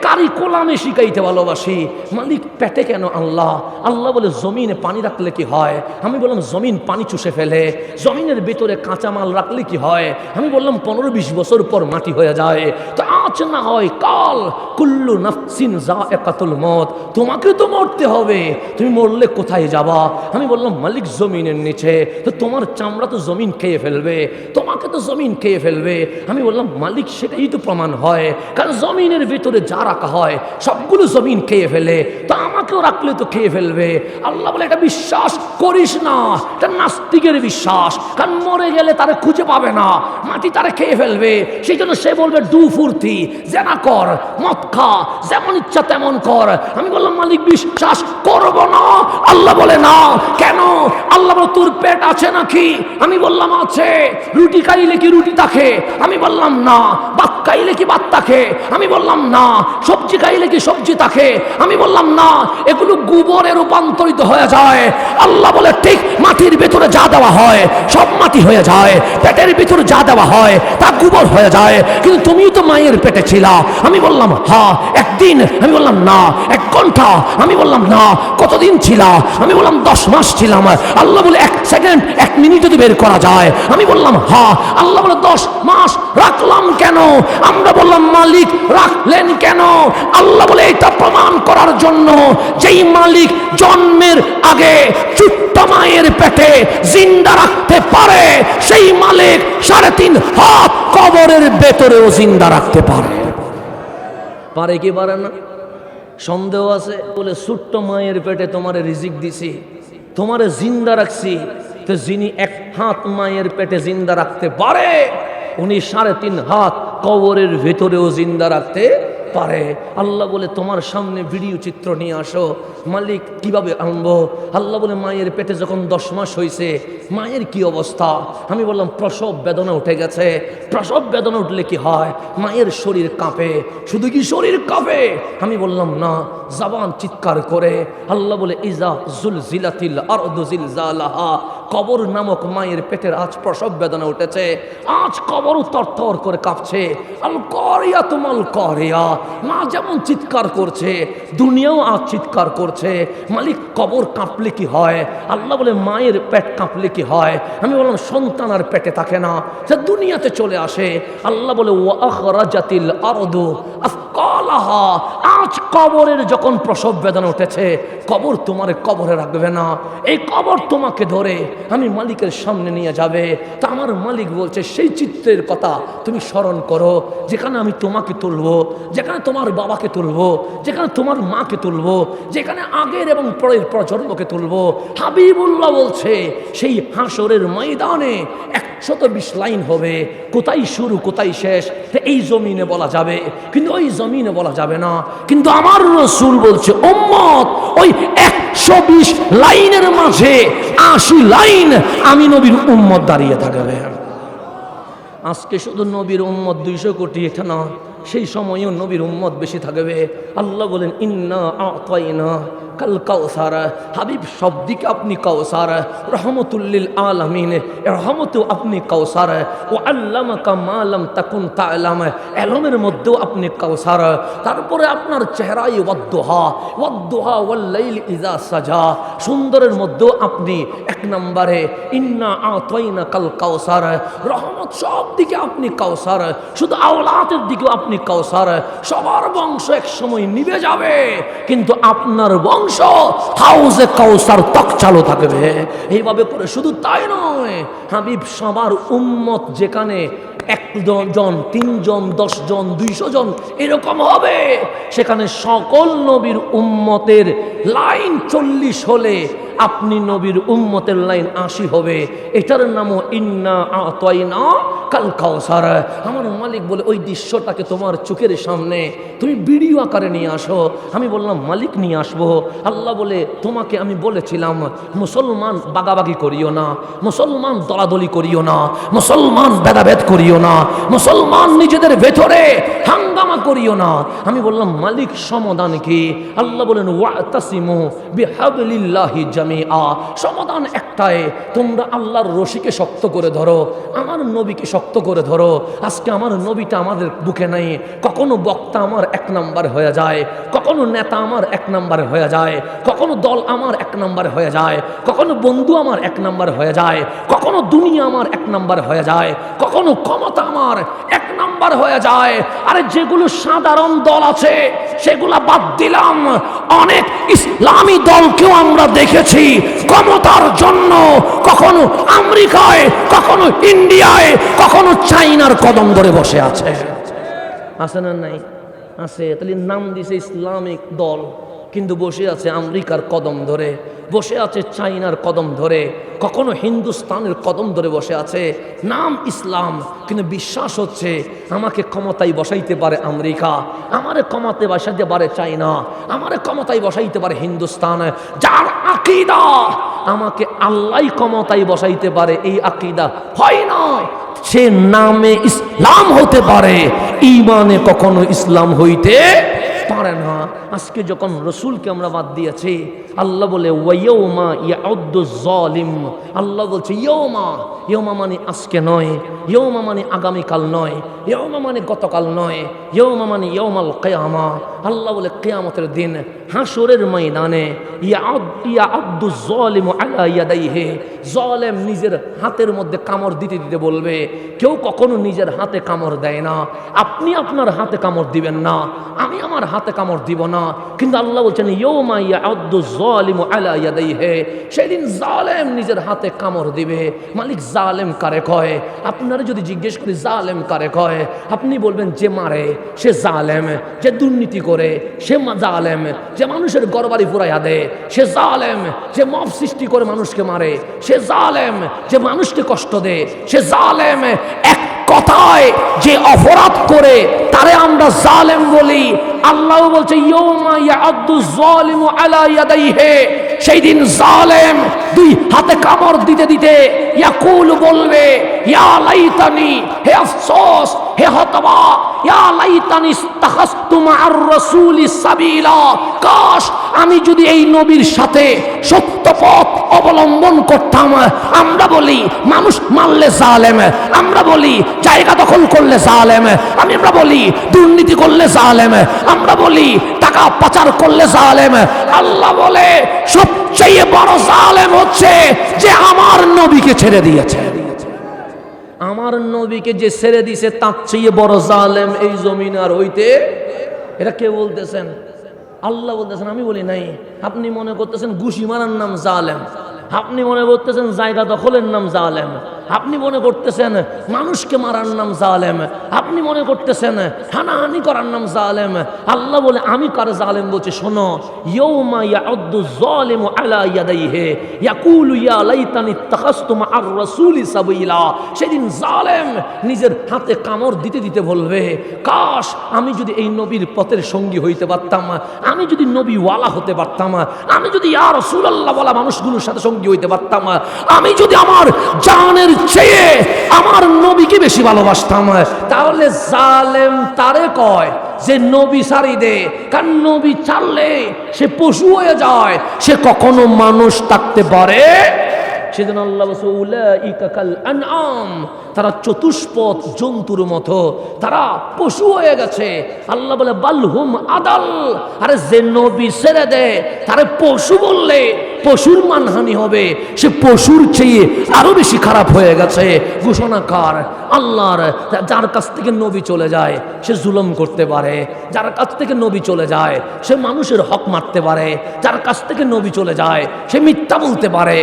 কারিকুলামে শিখাইতে ভালোবাসি। মালিক পেটে কেন আল্লাহ? আল্লাহ বলে জমিনে পানি রাখলে কি হয়? আমি বললাম জমিন পানি চুষে ফেলে। জমিনের ভিতরে কাঁচামাল রাখলে কি হয়? আমি বললাম 15-20 বছর পর মাটি হয়ে যায়। তো আজ না হয় কাল, কুল্লু নাফসিন যায়কাতুল মউত, তোমাকে তো মরতে হবে, তুমি মরলে কোথায় যাবা? আমি বললাম মালিক জমিনের নিচে, তো তোমার চামড়া তো জমিন খেয়ে ফেলবে, তোমাকে তো জমিন খেয়ে ফেলবে। আমি বললাম মালিক সেটাই তো প্রমাণ হয়, কারণ জমিনের ভিতরে যা রাখা হয় সবগুলো জমিন খেয়ে ফেলে, তো আমাকেও রাখলে তো খেয়ে ফেলবে। আল্লাহ বলে এটা বিশ্বাস করিস না, এটা নাস্তিকের বিশ্বাস, কারণ মরে গেলে তারা খুঁজে পাবে না, মাটি তারা খেয়ে ফেলবে। সেই জন্য সে বলবে ডু ফুর্তি, জেনা কর, মদ খা, যেমন ইচ্ছা তেমন কর। আমি বললাম মালিক বিশ্বাস করব না। আল্লাহ বলে না। কেন? আল্লাহ বলে তোর পেট আছে নাকি? আমি বললাম আছে। রুটি খাইলে কি রুটি থাকে? আমি বললাম না। ভাত খাইলে কি ভাত থাকে? আমি বললাম না। সবজি খাইলে কি সবজি থাকে? আমি বললাম না। এগুলো গোবরে রূপান্তরিত হয়ে যায়। আল্লাহ বলে ঠিক মাটির ভেতরে যা দেওয়া হয় সব মাটি হয়ে যায়, পেটের ভিতরে যা দেওয়া হয় তা গোবর হয়ে যায়। কিন্তু তুমি তো মায়ের পেটে ছিলা। আমি বললাম হ্যাঁ। একদিন? আমি বললাম না। 1 ঘন্টা? আমি বললাম না। কতদিন ছিলা? আমি বললাম 10 মাস ছিলাম। আল্লাহ বলে 1 সেকেন্ড 1 মিনিট যদি বের করা যায়? আমি বললাম হ্যাঁ। আল্লাহ বলে 10 মাস রাখলাম কেন? আমরা বললাম মালিক রাখলেন কেন? আল্লাহ বলে এটা প্রমাণ করার জন্য যেই মালিক জন্মের আগে ছোট্ট মায়ের পেটে জিন্দা রাখতে পারে, সেই মালিক 3.5 হাত কবরের ভেতরেও জিন্দা রাখতে পারে। পারে কি পারে না? সন্দেহ আছে? বলে ছোট্ট মায়ের পেটে তোমার রিজিক দিছি, তোমারে জিন্দা রাখছি, তো যিনি 1 হাত মায়ের পেটে জিন্দা রাখতে পারে, উনি 3.5 হাত কবরের ভেতরেও জিন্দা রাখতে পারে। আল্লাহ বলে তোমার সামনে ভিডিও চিত্র নিয়ে আসো। মালিক কিভাবে আনবো? আল্লাহ বলে মায়ের পেটে যখন 10 মাস হয়েছে মায়ের কি অবস্থা? আমি বললাম প্রসব বেদনা উঠে গেছে। প্রসব বেদনা উঠলে কি হয়? মায়ের শরীর কাঁপে। শুধু কি শরীর কাঁপে? আমি বললাম না, জবান চিৎকার করে। আল্লাহ বলে ইজা জুলজিলাতিল আরদু জিলজালাহা, কবর নামক মায়ের পেটের আজ প্রসব বেদনা উঠেছে, আজ কবর তরতর করে কাঁপছে। আল করিয়া তুমাল করিয়া, মা যেমন চিৎকার করছে দুনিয়াও আজ চিৎকার করছে। মালিক কবর কাঁপলে কি হয়? আল্লাহ বলে মায়ের পেট কাঁপলে কি হয়? আমি বললাম সন্তান আর পেটে থাকে না, সে দুনিয়াতে চলে আসে। আল্লাহ বলে ওয়া আখরাজাতিল আরদু আফকালাহা, আজ কবরের যখন প্রসব বেদনা উঠেছে, কবর তোমার কবরে রাখবে না, এই কবর তোমাকে ধরে আমি মালিকের সামনে নিয়ে যাবে। তা আমার মালিক বলছে সেই চিত্রের কথা তুমি স্মরণ করো, যেখানে আমি তোমাকে তুলবো, যেখানে তোমার বাবাকে তুলবো, যেখানে তোমার মাকে তুলবো, যেখানে আগের এবং পরের প্রজন্মকে তুলবো। হাবিবুল্লাহ বলছে সেই হাসরের ময়দানে 120 লাইন হবে, কোথায় শুরু কোথায় শেষ এই জমিনে বলা যাবে, কিন্তু ওই জমিনে বলা যাবে না। কিন্তু আমার রাসূল বলছে উম্মত ওই 120 লাইনের মাঝে 80 লাইন আমি নবীর উম্মত দাঁড়িয়ে থাকবে। আজকে শুধু নবীর উম্মত 200 কোটি, এটা না, সেই সময়েও নবীর উম্মত বেশি থাকবে। আল্লাহ বলেন ইন্না আতাইনা কাল কাউসার, হাবিব সব দিকে আপনি কাউসার, রহমতুল্লিল আলামিন রহমত আপনি কাউসার, ও আল্লামাকা মা লাম তাকুন তা'লাম, ইলমের মধ্যেও আপনি কাউসার। তারপরে আপনার চেহারায় ওয়াদ্দুহা ওয়াদ্দুহা ওয়াল লাইল ইযা সাজা, সুন্দরের মধ্যেও আপনি 1 নম্বরে। ইন্না আতাইনা কাল কাউসার, রহমত সব দিকে আপনি কাউসার, শুধু আওলাদের দিকেও আপনি কাউসার। সবার বংশ এক সময় নিভে যাবে, কিন্তু আপনার বংশ হাউজে কাউসার তক চালু থাকবে। এইভাবে করে শুধু তাই নয়, হাবিব সবার উম্মত যেখানে 1 জন 3 জন 10 জন 200 জন এরকম হবে, সেখানে সকল নবীর উম্মতের লাইন 40 হলে আপনি নবীর উম্মতের লাইন 80 হবে। এটার নামও ইন্না আতাইনা কাল কাউসার। আমার মালিক বলে ওই দৃশ্যটাকে তোমার চোখের সামনে তুমি ভিডিও আকারে নিয়ে আসো। আমি বললাম মালিক নিয়ে আসবো। আল্লাহ বলে তোমাকে আমি বলেছিলাম মুসলমান বাগাবাগি করিও না, মুসলমান দলাদলি করিও না, মুসলমান ভেদাভেদ করিও না, মুসলমান নিজেদের ভেতরে হাঙ্গামা করিও না। আমি বললাম মালিক সমাধান কি? আল্লাহ বলেন ওয়াতাসিমু বিহাবলিল্লাহি জামিআ, সমাধান একটাই, তোমরা আল্লাহর রশিকে শক্ত করে ধরো, আমার নবীকে শক্ত করে ধরো। আজকে আমার নবীটা আমাদের বুকে নাই, কখনো বক্তা আমার 1 নম্বর হয়ে যায়, কখনো নেতা আমার 1 নম্বর হয়ে যায়, কখনো দল আমার 1 নম্বর হয়ে যায়, কখনো বন্ধু আমার 1 নম্বর হয়ে যায়, কখনো দুনিয়া আমার 1 নম্বর হয়ে যায়, কখনো ক্ষমতা আমার 1 নম্বর হয়ে যায়। আরে যেগুলো সাধারণ দল আছে সেগুলা বাদ দিলাম, অনেক ইসলামী দলকেও আমরা দেখেছি ক্ষমতার জন্য কখনো আমেরিকায়, কখনো ইন্ডিয়ায়, কখনো চাইনার কদম ধরে বসে আছে। আছে না নাই? আছে। তাহলে নাম দিছে ইসলামিক দল, কিন্তু বসে আছে আমেরিকার কদম ধরে, বসে আছে চাইনার কদম ধরে, কখনো হিন্দুস্তানের কদম ধরে বসে আছে। নাম ইসলাম, কিন্তু বিশ্বাস হচ্ছে আমাকে ক্ষমতায় বসাইতে পারে আমেরিকা, আমারে ক্ষমতায় বসাইতে পারে চাইনা, আমারে ক্ষমতায় বসাইতে পারে হিন্দুস্তান। যার আকীদা আমাকে আল্লাহ ক্ষমতায় বসাইতে পারে, এই আকীদা হয় না, সে নামে ইসলাম হতে পারে, ঈমানে কখনো ইসলাম হইতে পারে না। আজকে যখন রসুলকে আমরা বাদ দিয়েছি, আল্লাহ বলে ওয়াইয়াউমা ইয়াউদ্দু যালিম, আল্লাহ বলছে ইয়ৌমা, ইয়ৌমা মানে আজকে নয়, ইয়ৌমা মানে আগামীকাল নয়, ইয়ৌমা মানে গতকাল নয়, ইয়ৌমা মানে ইয়ৌমাল কিয়ামা। আল্লাহ বলে কিয়ামতের দিন হাসরের ময়দানে ইয়াউদ্দু যালিমু আলা ইয়াদাইহি, জালেম নিজের হাতের মধ্যে কামড় দিতে দিতে বলবে। কেউ কখনো নিজের হাতে কামড় দেয় না, আপনি আপনার হাতে কামড় দিবেন না, আমি আমার হাতে কামড় দিব না। কিন্তু আল্লাহ বলছেন ইয়ৌমা ইয়াউদ্দু যালিমু আলা ইয়াদাইহি, সেদিন জালেম নিজের হাতে কামড় দিবে। মালিক জালেম কারে কয়? আপনারা যদি জিজ্ঞেস করি জালেম কারে কয়, আপনি বলবেন যে মারে সে জালেম, যে দুর্নীতি করে সে জালেম, যে মানুষের ঘরবাড়ি পুরাইয়া দেয় সে জালেম, যে মব সৃষ্টি করে মানুষকে মারে সে জালেম, যে মানুষকে কষ্ট দেয় সে জালেম। এক কথায় যে অপরাধ করে তারে আমরা জালেম বলি। আল্লাহ বলছে ইয়ৌমা ইয়াউদ্দু যালিমু আলা ইয়াদাইহি, সেই দিন জালেম দুই হাতে কামড় দিতে দিতে ইয়াকুল বলবে, ইয়া লাইতানি, হে আফসোস, হে হতবা, ইয়া লাইতানি ইস্তাখাসতু মা'আর রাসূলি সাবিলা, কাশ আমি যদি এই নবীর সাথে সত্য পথ অবলম্বন করতাম। আমরা বলি মানুষ মারলে জালেম, আমরা বলি জায়গা দখল করলে জালেম, আমরা বলি দুর্নীতি করলে জালেম, আমরা বলি টাকা পাচার করলে জালেম। আল্লাহ বলে সবচেয়ে বড় জালেম হচ্ছে যে আমার নবীকে ছেড়ে দিয়েছে। আমার নবীকে যে ছেড়ে দিয়েছে তার চেয়ে বড় জালেম এই জমিন আর হইতে। এটা কে বলতেছেন? আল্লাহ বলতেছেন, আমি বলি নাই। আপনি মনে করতেছেন ঘুষি মারার নাম জালেম, আপনি মনে করতেছেন জায়গা দখলের নাম জালেম, আপনি মনে করতেছেন মানুষকে মারার নাম জালেম, আপনি মনে করতেছেন হানাহানি করার নাম জালেম। আল্লাহ বলে আমি কার জালেম বলছি শোনো, ইয়াউমা ইয়াউদ্দু যালিমু আলা ইয়াদাইহি ইয়াকুলু ইয়া লাইতানি ইত্তাখাসতু মা'আর রাসূলি সাবিলা। সেদিন জালেম নিজের হাতে কামড় দিতে দিতে বলবে, কাশ আমি যদি এই নবীর পথের সঙ্গী হইতে পারতাম, আমি যদি নবী ওয়ালা হতে পারতাম, আমি যদি ইয়া রাসূলুল্লাহ বলা মানুষগুলোর সাথে সঙ্গী হইতে পারতাম, আমি যদি আমার জানের চেয়ে আমার নবীকে বেশি ভালোবাসতাম। তাহলে জালেম তারে কয় যে নবী ছাড়ি দে, কারণ নবী ছাড়লে সে পশু হয়ে যায়, সে কখনো মানুষ থাকতে পারে। সেজন্য আল্লাহ বলছে উলাইকা কাল আনআম, তারা চতুষ্পদ জন্তুর মতো, তারা পশু হয়ে গেছে। আল্লাহ বলে বালহুম আদাল, আরে যে নবী ছেড়ে দেয় তারে পশু বললে পশুর মানহানি হবে, সে পশুর চেয়ে আরো বেশি খারাপ হয়ে গেছে। ঘোষণাকার আল্লাহর, যার কাছ থেকে নবী চলে যায় সে জুলুম করতে পারে, যার কাছ থেকে নবী চলে যায় সে মানুষের হক মারতে পারে, যার কাছ থেকে নবী চলে যায় সে মিথ্যা বলতে পারে।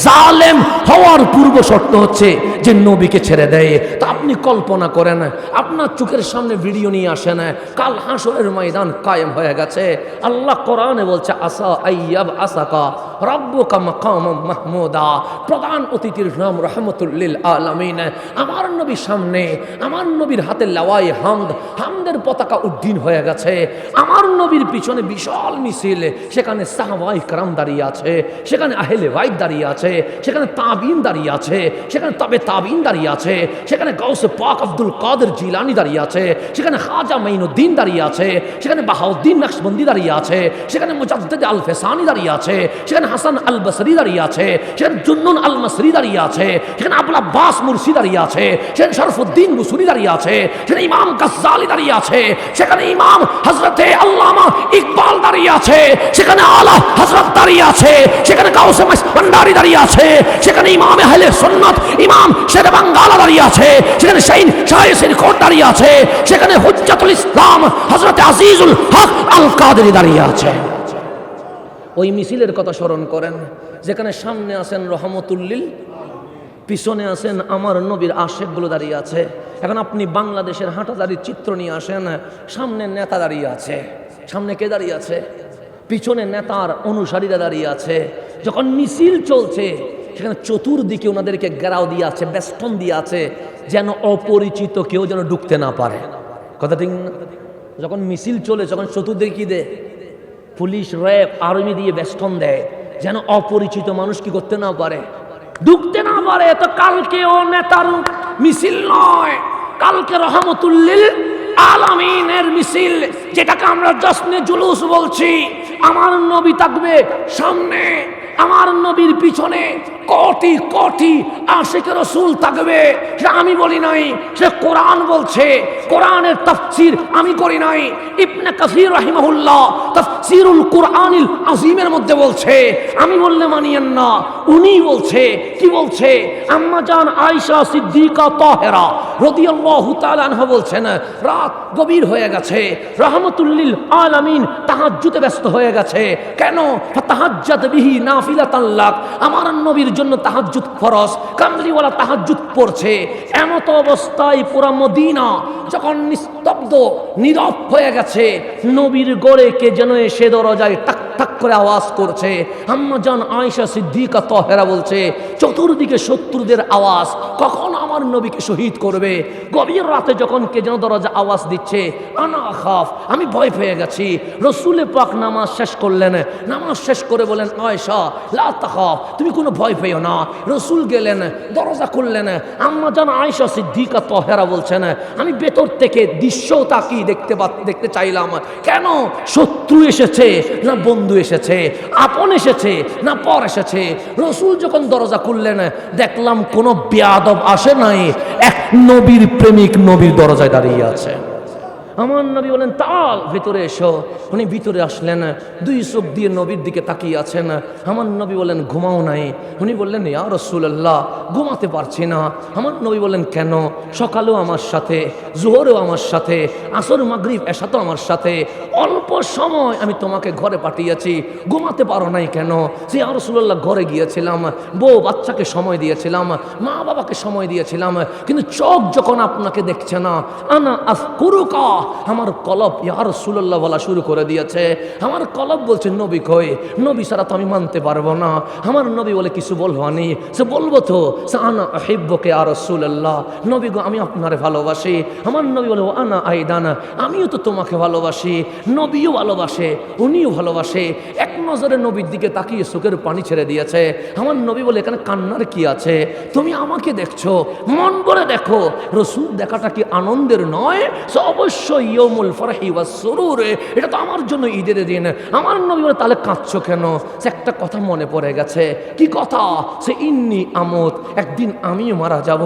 জালেম হওয়ার পূর্ব শর্ত হচ্ছে যে নবীকে ছেড়ে দেয়। তা আপনি কল্পনা করেন, আপনার চোখের সামনে ভিডিও নিয়ে আসেন, কাল হাসরের ময়দান কায়েম হয়ে গেছে। আল্লাহ কোরআনে বলছে আসা আইয়াব আসাকা রব্বুকা মাকামাম মাহমুদা, প্রধান অতিথির নাম রাহমাতুল লিল আলামিন। আমার নবীর সামনে, আমার নবীর হাতে লাওয়াই হামদ, হামদের পতাকা উড্ডীন হয়ে গেছে। আমার নবীর পিছনে বিশাল মিছিল, সেখানে সাহাবায়ে কেরাম দাঁড়িয়ে আছে, সেখানে আহলে বাইত দাঁড়িয়ে আছে, সেখানে তাবিন দাঁড়িয়ে আছে, সেখানে তবে তাবিন দাঁড়িয়ে আছে, সেখানে গাউসে পাক আব্দুল কাদের জিলানী দাঁড়িয়ে আছে, সেখানে খাজা মাইনুদ্দিন দাঁড়িয়ে আছে, সেখানে বাহাউদ্দিন নকশবন্দি দাঁড়িয়ে আছে, সেখানে মুজাদ্দিদ আল ফেসানি দাঁড়িয়ে আছে, সেখানে হাসান আল বসরি দাঁড়িয়ে আছে, সেখানে জুন্নুন আল মাসরি দাঁড়িয়ে আছে, সেখানে আবুল আব্বাস মুরসি দাঁড়িয়ে আছে, সেখানে শরফুদ্দিন বুসরি দাঁড়িয়ে আছে, সেখানে ইমাম গাজ্জালি দাঁড়িয়ে আছে, সেখানে ইমাম হযরতে আল্লামা ইকবাল দাঁড়িয়ে আছে, সেখানে আলা হযরত দাঁড়িয়ে আছে, সেখানে গাউসে ভান্ডারী দাঁড়িয়ে আছে, সেখানে ইমাম আহলে সুন্নাত ইমাম শেরে বাঙ্গালা দাঁড়িয়ে আছে, সেখানে শাইন শায়েসের কোট দাঁড়িয়ে আছে, সেখানে হুজ্জাতুল ইসলাম হযরত আজিজুল হক আল কাদেরী দাঁড়িয়ে আছে। ওই মিছিলের কথা স্মরণ করেন, যেখানে সামনে আছেন রহমতুল্লিল, পিছনে আছেন আমার নবীর আশেকগুলো দাঁড়িয়ে আছে। এখন আপনি বাংলাদেশের হাঁটাদারির চিত্র নিয়ে আসেন, সামনে নেতা দাঁড়িয়ে আছে, সামনে কে দাঁড়িয়ে আছে? পিছনে নেতার অনুসারীরা দাঁড়িয়ে আছে। যখন মিছিল চলছে সেখানে চতুর্দিকে ওনাদেরকে ঘেরাও দিয়ে আছে, বেষ্টন দিয়ে আছে, যেন অপরিচিত কেউ যেন ঢুকতে না পারে। কথা ঠিক না? যখন মিছিল চলে যখন চতুর্দিকে কি দেয়? পুলিশ, র্যাব, আর্মি দিয়ে বেষ্টন দেয়, যেন অপরিচিত মানুষ কি করতে না পারে, ঢুকতে না পারে। তো কালকে ও নেতার মিছিল নয়, কালকে রহমতুল্লিল আলামিনের মিছিল, যেটাকে আমরা জশ্নে জুলুস বলছি। আমার নবী থাকবে সামনে, আমার নবীর পিছনে কোটি কোটি আশিকে রাসূল থাকবে। সেটা আমি বলি নাই, সে কোরআন বলছে। কোরআনের তাফসীর আমি করি নাই। ইবনে কাসির রাহিমাহুল্লাহ তাফসীরুল কুরআনিল আযীমের মধ্যে বলছে, আমি বললে মানিয়েন না, উনি বলছে। কি বলছে? আম্মা জান আয়েশা সিদ্দিকা তাহেরা রাদিয়াল্লাহু তাআলা আনহা বলছেন, রাত গভীর হয়ে গেছে, রাহমাতুল্লিল আলামিন তাহাজ্জুদে ব্যস্ত হয়ে গেছে। কেন? ফাতাহাজ্জাত বিহি নাফিলাতান লাক, আমার নবীর জন্য তাহাজ্জুদ ফরজ, কামলিওয়ালা তাহাজ্জুদ পড়ছে। এমত অবস্থায় পুরা মদিনা যখন নিস্তব্ধ নীরব হয়ে গেছে, নবীর গড়ে কে যেন এসে দরজায় টাক টাক করে আওয়াজ করছে। আম্মা জান আয়েশা সিদ্দিকা তাহেরা বলছে, চতুর্দিকে শত্রুদের আওয়াজ। কখন আমার আমার নবীকে শহীদ করবে। গভীর রাতে যখন কে যেন দরজা আওয়াজ দিচ্ছে, আনা আখাফ, আমি ভয় পেয়ে গেছি। রসুল পাক নামাজ শেষ করলেন, নামাজ শেষ করে বলেন, আয়েশা লা তাখাফ, তুমি কোনো ভয় পেও না। রসুল গেলেন, দরজা খুললেন, আম্মা জান আয়েশা সিদ্দিকা তাহেরা বলছেন, আমি ভেতর থেকে দৃশ্য তাকিয়ে দেখতে চাইলাম, কেন শত্রু এসেছে না বন্ধু এসেছে, আপন এসেছে না পর এসেছে। রসুল যখন দরজা খুললেন, দেখলাম কোনো বেয়াদব আসে নাই, এক নবীর প্রেমিক নবীর দরজায় দাঁড়িয়ে আছে। আমার নবী বলেন, তাল ভিতরে এসো। উনি ভিতরে আসলেন, দুই চোখ দিয়ে নবীর দিকে তাকিয়ে আছেন। আমার নবী বলেন, ঘুমাও নাই? উনি বললেন, ইয়া রাসূলুল্লাহ, ঘুমাতে পারছি না। আমার নবী বলেন, কেন? সকালেও আমার সাথে, জোহরেও আমার সাথে, আসর মাগরিব এশাতেও আমার সাথে, অল্প সময় আমি তোমাকে ঘরে পাঠিয়েছি, ঘুমাতে পারো নাই কেন? যে ইয়া রাসূলুল্লাহ, ঘরে গিয়েছিলাম, বউ বাচ্চাকে সময় দিয়েছিলাম, মা বাবাকে সময় দিয়েছিলাম, কিন্তু চোখ যখন আপনাকে দেখছে না, আনা আযকুরুকা, আমার কলব ইয়া রাসূলুল্লাহ বলা শুরু করে দিয়েছে। আমার কলব বলছে, নবী কই? নবী ছাড়া তো আমি মানতে পারবো না। আমার নবী বলে, কিছু বলবো নি? সে বলবো তো, সে আনা আহিব্বুকা ইয়া রাসূলুল্লাহ, নবী গো আমি আপনারে ভালোবাসি। আমার নবী বলে, ও আনা আইদানা, আমিও তো তোমাকে ভালোবাসি। নবীও ভালোবাসে, উনিও ভালোবাসে। এক নজরে নবীর দিকে তাকিয়ে চোখের পানি ছেড়ে দিয়েছে। আমার নবী বলে, এখানে কান্নার কি আছে? তুমি আমাকে দেখছো, মন করে দেখো। রসূল দেখাটা কি আনন্দের নয়? সে অবশ্যই ইয়াউমুল ফারহি ওয়াস সুরুর, এটা তো আমার জন্য ঈদের দিন। আমার নবী বলে, তাহলে কাঁদছো কেন? সে একটা কথা মনে পড়ে গেছে। কি কথা? সে ইন্নী আমুত, একদিন আমিও মারা যাব,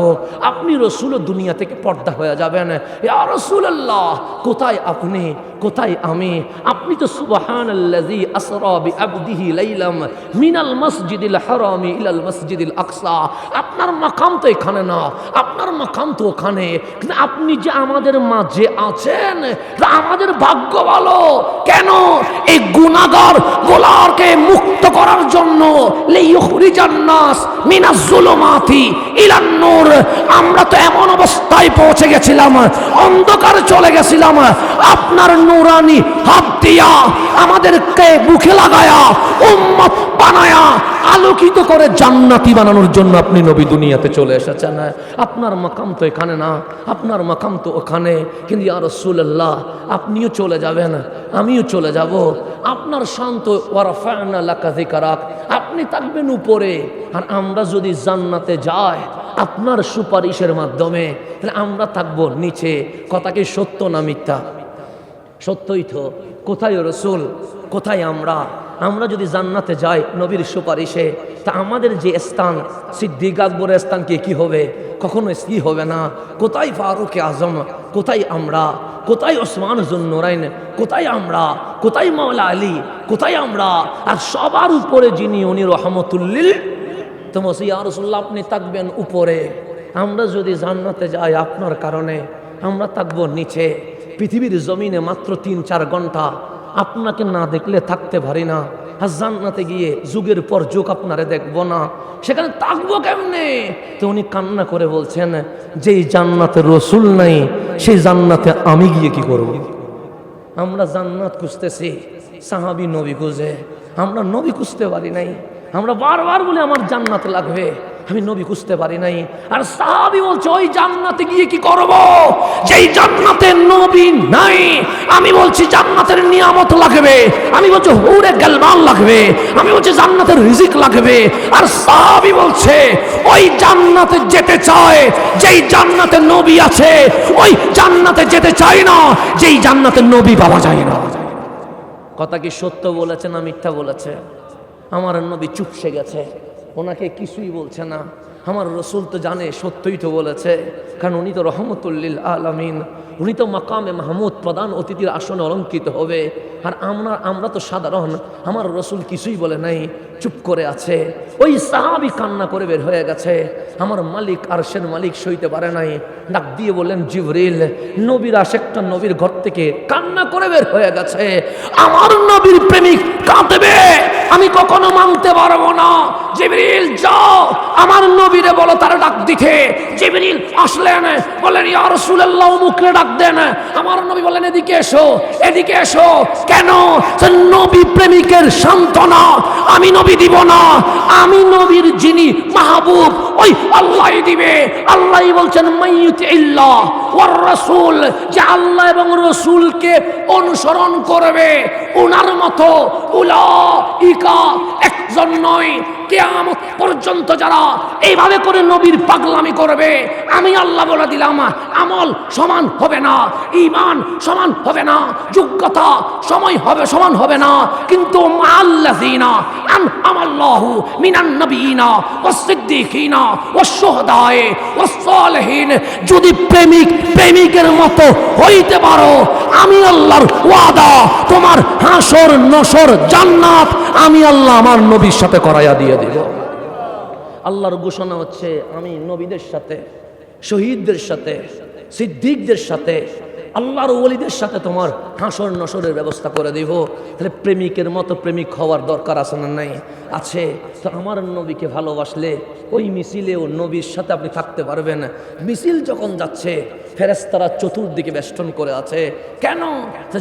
আপনি রসূল দুনিয়া থেকে পর্দা হয়ে যাবেন। ইয়া রাসূলুল্লাহ, কোথায় আপনি, কোথায় আমি? আপনি তো সুবহানাল্লাযী আসরা বিআবদিহি লাইলাম মিনাল মসজিদিল হারামি ইলাল মসজিদিল আকসা। আপনার মাকাম তো এখানে না, আপনার মাকাম তো ওখানে, কিন্তু আপনি যে আমাদের মাঝে আছেন, আমাদের ভাগ্য ভালো। কেন? এই গুনাহগার গোলারকে মুক্ত করার জন্য, লিইখরিজান নাস মিনাজ জুলুমাতি ইলান নূর। আমরা তো এমন অবস্থায় পৌঁছে গেছিলাম, অন্ধকার চলে গেছিলাম, আপনার নূরানি হাত দিয়া আমাদেরকে বুকে লাগায়া উম্মত বানায়া আলোকিত করে জান্নাতি বানানোর জন্য আপনি নবী দুনিয়াতে চলে এসেছেন। আপনার মাকাম তো এখানে না, আপনার মাকাম তো ওখানে। কিন্তু ইয়া রাসূলুল্লাহ, আপনিও চলে যাবেন, আমিও চলে যাব। আপনার শান্ত ওয়ারাফা'না লাকা যিকরাক, আপনি থাকবেন উপরে, আর আমরা যদি জান্নাতে যাই আপনার সুপারিশের মাধ্যমে, তাহলে আমরা থাকবো নিচে। কথা কি সত্য না মিথ্যা? সত্যই তো। কোথায় রসুল, কোথায় আমরা? আমরা যদি জান্নাতে যাই নবীর সুপারিশে, তা আমাদের যে স্থান, সিদ্দিক আকবরের স্থান কি হবে? কখনো কি হবে না। কোথায় ফারুক আজম, কোথায় আমরা? কোথায় ওসমান জুন্নুরাইন, কোথায় আমরা? কোথায় মাওলা আলী, কোথায় আমরা? আর সবার উপরে যিনি, উনি রহমতুল্লিল। তো ইয়া রাসূলুল্লাহ, আপনি থাকবেন উপরে। আমরা যদি জান্নাতে যাই আপনার কারণে, আমরা থাকবো নিচে। পৃথিবীর জমিনে মাত্র 3-4 ঘন্টা, আপনাকে না দেখলে থাকতে পারি না। আর জান্নাতে গিয়ে যুগের পর যুগ আপনারে দেখবো না, সেখানে থাকবো কেমনে? তো উনি কান্না করে বলছেন, যেই জান্নাতে রসুল নাই, সেই জান্নাতে আমি গিয়ে কি করব? আমরা জান্নাত খুঁজতেছি, সাহাবী নবী খুঁজে, আমরা নবী খুঁজতে পারি নাই। আমরা বারবার বলি আমার জান্নাত লাগবে, আমি নবী খুঁজতে পারি নাই। আর সাহাবী বলছে, ওই জান্নাতে গিয়ে কি করব যেই জান্নাতে নবী নাই? আমি বলছি জান্নাতের নিয়ামত লাগবে, আমি বলছি হুরে গালমান লাগবে, আমি বলছি জান্নাতের রিজিক লাগবে। আর সাহাবী বলছে, ওই জান্নাতে যেতে চায় যেই জান্নাতে নবী আছে, ওই জান্নাতে যেতে চাই না যেই জান্নাতে নবী পাওয়া যায় না। কথা কি সত্য বলেছে না মিথ্যা বলেছে? আমার নবী চুপসে গেছে, ওনাকে কিছুই বলছে না। আমার রসুল তো জানে সত্যই তো বলেছে, কারণ উনি তো রহমতুল্লিল আলামিন, উনি তো মাকামে মাহমুদ, প্রধান অতিথির আসনে অলঙ্কৃত হবে। আর আমরা তো সাধারণ। আমার রসুল কিছুই বলে নাই, চুপ করে আছে। ওই সাহাবী কান্না করে বের হয়ে গেছে। আমার মালিক, আরশের মালিক সইতে পারে নাই, ডাক দিয়ে বললেন, জিবরিল, নবীর আশেকটা নবীর ঘর থেকে কান্না করে বের হয়ে গেছে। আমার নবীর প্রেমিক কাঁদবে, আমি কখনো মানতে পারবো না। জিবরিল যাও, আমার নবী নবীরে বলো তারা ডাক দিতে। জিবরিল আসলেন, বললেন ইয়া রাসূলুল্লাহ অমুকরে ডাক দেন। আমার নবী বললেন এদিকে এসো, এদিকে এসো। কেন? নবী প্রেমিকের সান্ত্বনা আমি নবী দিব না, আমি নবীর যিনি মাহবুব ওই আল্লাহই দিবে। আল্লাহই বলছেন মাইয়ুতিল্লাহ ওয়ার রাসূল, যে আল্লাহ এবং রাসূলকে অনুসরণ করবে ওনার মতো উলাইকা একজন নয়, কিয়ামত পর্যন্ত যারা এইভাবে করে নবীর পাগলামি করবে, আমি আল্লাহ বলে দিলাম আমল সমান হবে না, ঈমান সমান হবে না, যোগ্যতা সময় হবে সমান হবে না, কিন্তু মাআল্লাযিনা আনআমাল্লাহু মিনান নবিয়িনা ওয়াস সিদ্দিকিনা ওয়াস শুহাদায়ে ওয়াস সালিহিন, যদি প্রেমিকের মতো হইতে পারো, আমি আল্লাহর ওয়াদা তোমার হাসর নসর জান্নাত আমি আল্লাহ আমার নবীর সাথে করাইয়া দিয়ে দিব। আল্লাহর ঘোষণা হচ্ছে আমি নবীদের সাথে, শহীদদের সাথে, সিদ্দিকদের সাথে, আল্লাহর ওলিদের সাথে তোমার হাসর নসরের ব্যবস্থা করে দিব। তাহলে প্রেমিকের মতো প্রেমিক হওয়ার দরকার আছে না? নাই, আছে। তো আমার নবীকে ভালোবাসলে ওই মিছিলেও নবীর সাথে আপনি থাকতে পারবেন। মিছিল যখন যাচ্ছে ফেরেশতারা চতুর্দিকে বেষ্টন করে আছে, কেন?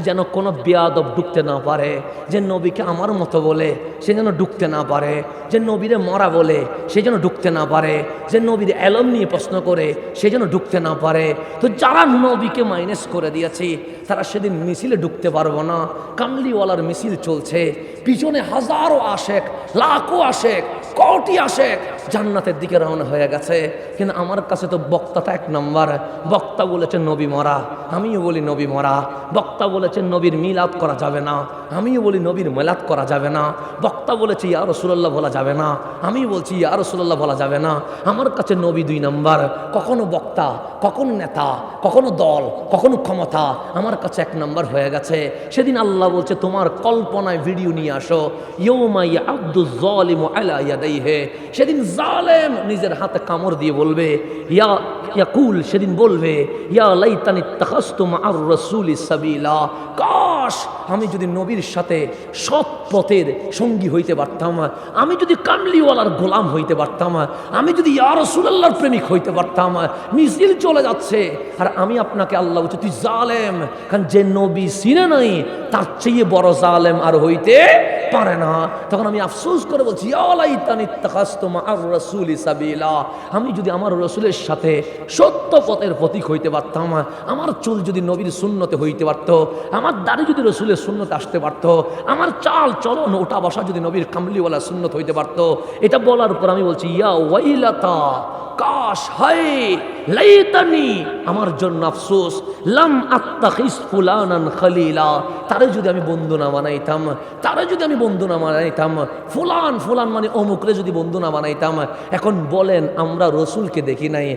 যেন কোনো বেয়াদব ঢুকতে না পারে, যে নবীকে আমার মতো বলে সে যেন ঢুকতে না পারে, যে নবীরে মরা বলে সে যেন ঢুকতে না পারে, যে নবীর এলম নিয়ে প্রশ্ন করে সে যেন ঢুকতে না পারে। তো যারা নবীকে মাইনাস করে দিয়েছি তারা সেদিন মিছিলে ঢুকতে পারবো না। কামলিওয়ালার মিছিল চলছে, পিছনে হাজারো আশেক, লাখো আশেক, কোটি আশেক জান্নাতের দিকে রওনা হয়ে গেছে। কিন্তু আমার কাছে তো বক্তাটা এক নম্বর। বক্তা বলেছে নবী মরা, আমিও বলি নবী মরা। বক্তা বলেছে নবীর মিলাদ করা যাবে না, আমিও বলি নবীর মিলাদ করা যাবে না। বক্তা বলেছে ইয়া রাসূলুল্লাহ বলা যাবে না, আমি বলছি ইয়া রাসূলুল্লাহ বলা যাবে না। আমার কাছে নবী দুই নম্বর। কখনো বক্তা, কখনো নেতা, কখনো দল, কখনো ক্ষমতা, আমার কাছে এক নম্বর হয়ে গেছে। সেদিন আল্লাহ বলছে তোমার কল্পনায় ভিডিও নিয়ে আসো। ইয়াউমা ইয়া'আবদুয যালিমু আলা ইয়াদাইহি, সেদিন জালেম নিজের হাতে কামড় দিয়ে বলবে ইয়াকুল, সেদিন বলবে ইয়া লাইতানি ইত্তাখাযতু মা'আর রাসূলি সাবিলা, কাশ আমি যদি নবীর সাথে সৎ পথের সঙ্গী হইতে পারতাম, আমি যদি কামলিওয়ালার গোলাম হইতে পারতাম, আমি যদি ইয়া রাসূলুল্লাহর প্রেমিক হইতে পারতাম। মিছিল চলে যাচ্ছে আর আমি আপনাকে আল্লাহ বলছে তুই জালেম, কারণ যে নবী চিনে নাই তার চেয়ে বড় জালেম আর হইতে পারে না। তখন আমি আফসোস করে বলছি ইয়া লাইতানি ইত্তাখাযতু মা'আর রাসূলি সাবিলা, আমি যদি আমার রাসূলের সাথে সত্য পথের প্রতীক হইতে পারতাম, আমার চুল যদি নবীর সুন্নতে হইতে পারত, আমার দাড়ি যদি রাসূলের সুন্নতে আসতে পারত, আমার চাল চলন ওঠা বসা যদি নবীর কামলিওয়ালা সুন্নত হইতে পারত। এটা বলার পর আমি বলছি ইয়া ওয়াইলাতা, কাশ, হায়, লাইতানি, আমার জন্য আফসোস, লাম আত্তাখিস ফুলানান খলিলা, তারে যদি আমি বন্ধু না বানাইতাম, তারে যদি আমি বন্ধু না বানাইতাম, ফুলান ফুলান মানে অমুকরে যদি বন্ধু না বানাইতাম। এখন বলেন আমরা রসুলকে দেখি নাই,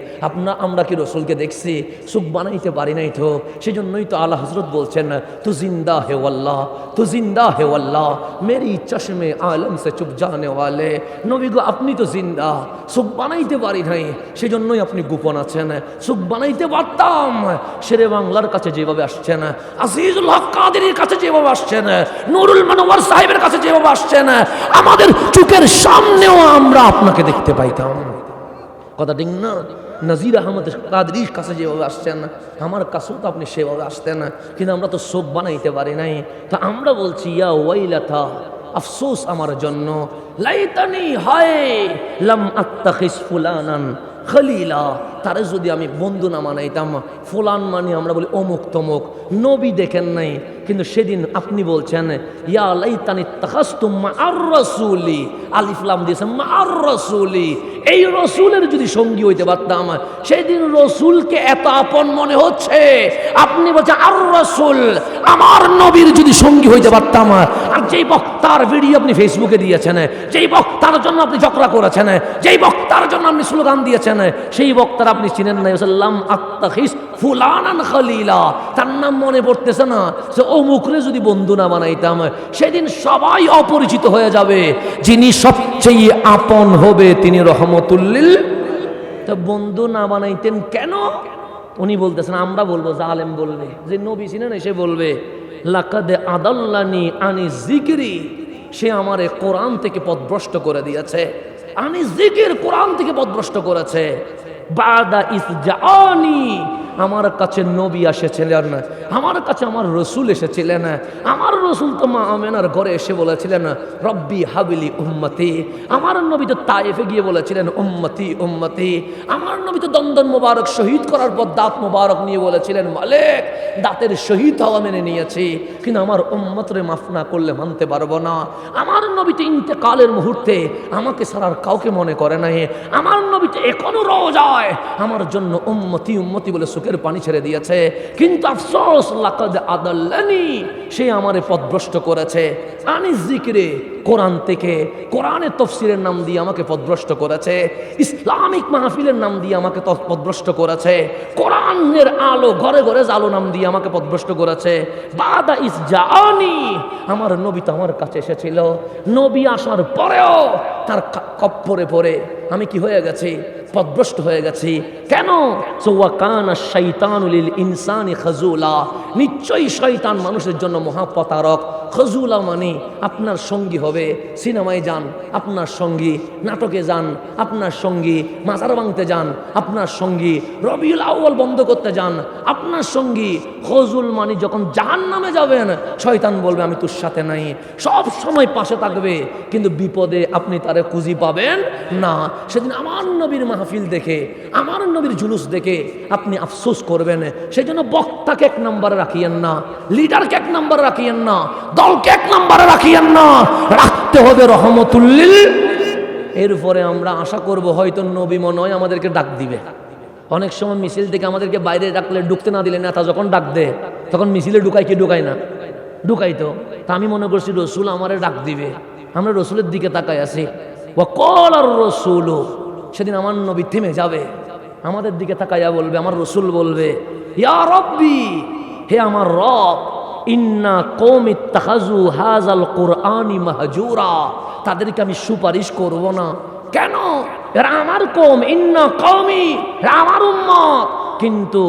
আমরা কি রসুলকে দেখছি? সুখ বানাইতে পারি নাই তো। সেজন্যই তো আলা হযরত বলছেন তু জিন্দা হে ওয়াল্লাহ, তু জিন্দা হে ওয়াল্লাহ, মেরি চশমে আলম সে চুপ জানে ওয়ালে, নবী গো আপনি তো জিন্দা, সুখ বানাইতে পারি নাই সেজন্যই আপনি গোপন আছেন। সুখ বানাইতে পারতাম, শেরে বাংলার কাছে যেভাবে আসছেন, আজিজুল হক কাদেরীর কাছে যেভাবে আসছেন, নুরুল মনোয়ার সাহেবের কাছে যেভাবে আসছেন, আমাদের চোখের সামনেও আমরা আপনাকে দেখতে পাইতাম। কথা ঠিক না? নজির আহমদ কাদেরীর কাছে যেভাবে আসছেন আমার কাছেও তো আপনি সেভাবে আসতেন, কিন্তু আমরা তো চোখ বানাইতে পারি নাই। তা আমরা বলছি ইয়া ওয়াইলাতা, আফসোস আমার জন্য, লাইতানি, হায়, লাম আত্তাখিস ফুলানান খলিলা, তারে যদি আমি বন্ধু না বানাইতাম। ফুলান মানে আমরা বলি অমুক তমুক, নবী দেখেন নাই, কিন্তু সেদিন আপনি বলছেন ইয়া লাইতানি ইত্তাখাযতু মা'আর রাসূলি, আলিফ লাম দিয়েছেন মা'আর রাসূলি, এই রসুলের যদি সঙ্গী হইতে পারতাম। সেদিন রসুলকে এত আপন মনে হচ্ছে, আপনি বলছেন আর রসুল, আমার নবীর যদি সঙ্গী হইতে পারতাম। আর যেই বক্তার ভিডিও আপনি ফেসবুকে দিয়েছেন, যেই বক্তার জন্য আপনি ঝগড়া করেছেন, যেই বক্তার জন্য আপনি স্লোগান দিয়েছেন, সেই বক্তার আপনি চিনেন নাই। লাম আত্তাখিস ফুলানান খলিলা, তার নাম মনে পড়তেছে না। সে অমুকরে যদি বন্ধু না বানাইতাম, সেদিন সবাই অপরিচিত হয়ে যাবে। যিনি সবচেয়ে আপন হবে তিনি রহমতুল্লিল। তা বন্ধু না বানাইতেন কেন? উনি বলতেছেন, আমরা বলবো, জালেম বলবে, যে নবী ছিলেন সে বলবে লাকাদ আদাল্লানি আনি যিকরি, সে আমারে কোরআন থেকে পথভ্রষ্ট করে দিয়েছে। আমি জিকির কোরআন থেকে পথভ্রষ্ট করেছে। বাদা ইসজাআনি, আমার কাছে নবী এসেছিলেন, আমার কাছে আমার রসুল এসেছিলেন। আমার রসুল তো মা আমেনার ঘরে এসে বলেছিলেন রব্বি হাবিলি উম্মতি। আমার নবী তো তায়েফে গিয়ে বলেছিলেন উম্মতি উম্মতি। আমার নবী তো দন্দন মোবারক শহীদ করার পর দাঁত মোবারক নিয়ে বলেছিলেন মালিক দাঁতের শহীদ হওয়া মেনে নিয়েছি, কিন্তু আমার উম্মতরে মাফ না করলে মানতে পারবো না। আমার নবী তো ইন্তেকালের মুহূর্তে আমাকে ছাড়ার কাউকে মনে করে নাই। আমার নবী তো এখনো রওজায় আমার জন্য উম্মতি উম্মতি বলে চোখের পানি ছেড়ে দিয়েছে, কিন্তু আফসোস লাকাদ আদাল্লানি, সে আমারে পথভ্রষ্ট করেছে। আনি জিকিরে কোরআন থেকে, কোরআনের তফসিরের নাম দিয়ে আমাকে পথভ্রষ্ট করেছে, ইসলামিক মাহফিলের নাম দিয়ে আমাকে পথভ্রষ্ট করেছে, কোরআনের আলো ঘরে ঘরে জালো নাম দিয়ে আমাকে পথভ্রষ্ট করেছে। বাদা ইসজাআনি, আমার নবী তো আমার কাছে এসেছিল, নবী আসার পরেও তার কপ্পরে পড়ে আমি কি হয়ে গেছি? পথভ্রষ্ট হয়ে গেছি। কেন? ওয়াকানা শাইতানু লিল ইনসানি খাজুলা, নিশ্চয়ই শয়তান মানুষের জন্য মহাপ্রতারক। খাজুলা মানে আপনার সঙ্গী হবে, সিনেমায় যান আপনার সঙ্গী, নাটকে যান আপনার সঙ্গী, মাজার ভাঙতে যান আপনার সঙ্গী, রবিউল আউয়াল বন্ধ করতে যান আপনার সঙ্গী। খজুল মানে যখন জাহান্নামে যাবেন শয়তান বলবে আমি তোর সাথে নাই, সব সময় পাশে থাকবে, কিন্তু বিপদে আপনি তারে খুঁজি পাবেন না। সেদিন আমার নবীর মাহফিল দেখে, আমার নবীর জুলুস দেখে আপনি আফসোস করবেন। সেই জন্য বক্তাকে এক নম্বরে রাখিয়েন না, লিডারকে এক নম্বরে রাখিয়েন না, দলকে এক নম্বরে রাখিয়েন না, রাখতে হবে রহমতুল্লিল। এরপরে আমরা আশা করব হয়তো নবী মনে হয় আমাদেরকে ডাক দিবে। অনেক সময় মিছিল থেকে আমাদেরকে বাইরে ডাকলে ঢুকতে না দিলে নেতা যখন ডাক দেয় তখন মিছিলে ঢুকাই কি ঢুকাই না? ঢুকাই তো। তা আমি মনে করছি রসুল আমারে ডাক দিবে, আমরা রসুলের দিকে তাকাই আছি। ওয়াকাল আর রসুল, সেদিন আমার নবী থেমে যাবে, আমাদের দিকে তাকাইয়া বলবে, আমার রসুল বলবে ইয়া রব্বি, হে আমার রব, ইন্না কওমি ইত্তাখাযু হাযাল কুরআনি মাহজুরা, তাদেরকে আমি সুপারিশ করব না। কেন? এরা আমার কওম, ইন্না কওমি, এরা আমার উম্মত, কিন্তু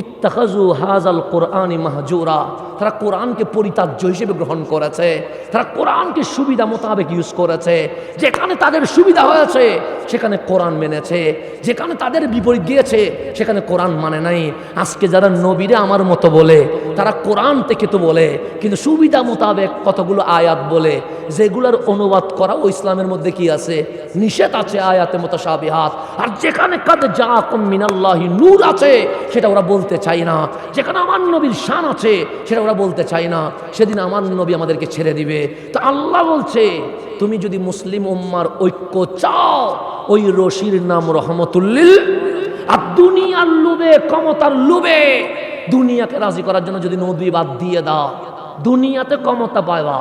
ইত্তাখাযু হাযাল কুরআনি মাহজুরা, তারা কোরআনকে পরিত্যাজ্য হিসেবে গ্রহণ করেছে, তারা কোরআনকে সুবিধা মোতাবেক ইউজ করেছে। যেখানে তাদের সুবিধা হয়েছে সেখানে কোরআন মেনেছে, যেখানে তাদের বিপরীত গিয়েছে সেখানে কোরআন মানে নাই। আজকে যারা নবীরে আমার মতো বলে তারা কোরআন থেকে তো বলে, কিন্তু সুবিধা মোতাবেক কতগুলো আয়াত বলে, যেগুলোর অনুবাদ করা ও ইসলামের মধ্যে কি আছে? নিষেধ আছে, আয়াতে মুতাশাবিহাত। আর যেখানে কাদ জাআকুম মিনাল্লাহি নূর আছে সেটা ওরা বলতে চায় না, যেখানে আমার নবীর শান আছে সেটা ওরা বলতে চায় না। সেদিন আমার নবী আমাদেরকে ছেড়ে দিবে। তো আল্লাহ বলছে তুমি যদি মুসলিম উম্মার ঐক্য চাও, ওই রশির নাম রহমতুল্লিল। আর দুনিয়ার লোভে, ক্ষমতার লোভে, দুনিয়াকে রাজি করার জন্য যদি নবী বাদ দিয়ে দাও, দুনিয়াতে ক্ষমতা পাইবা,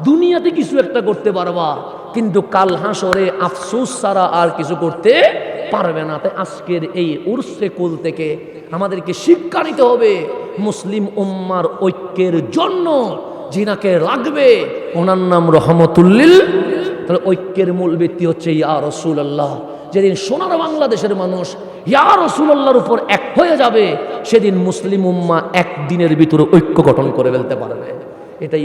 দুনিয়াতে কিছু একটা করতে পারবা, কিন্তু কাল হাসরে আফসোস ছাড়া আর কিছু করতে পারবে না। তাই আজকের এই উরসে কুল থেকে আমাদেরকে শিক্ষা নিতে হবে মুসলিম উম্মার ঐক্যের জন্য যিনাকে লাগবে ওনার নাম রহমতুল্লিল। তাহলে ঐক্যের মূল ভিত্তি হচ্ছে ইয়া রাসূলুল্লাহ। যেদিন সোনার বাংলাদেশের মানুষ ইয়া রাসূলুল্লাহর উপর এক হয়ে যাবে, সেদিন মুসলিম উম্মাহ একদিনের ভিতরে ঐক্য গঠন করে ফেলতে পারবে। এটাই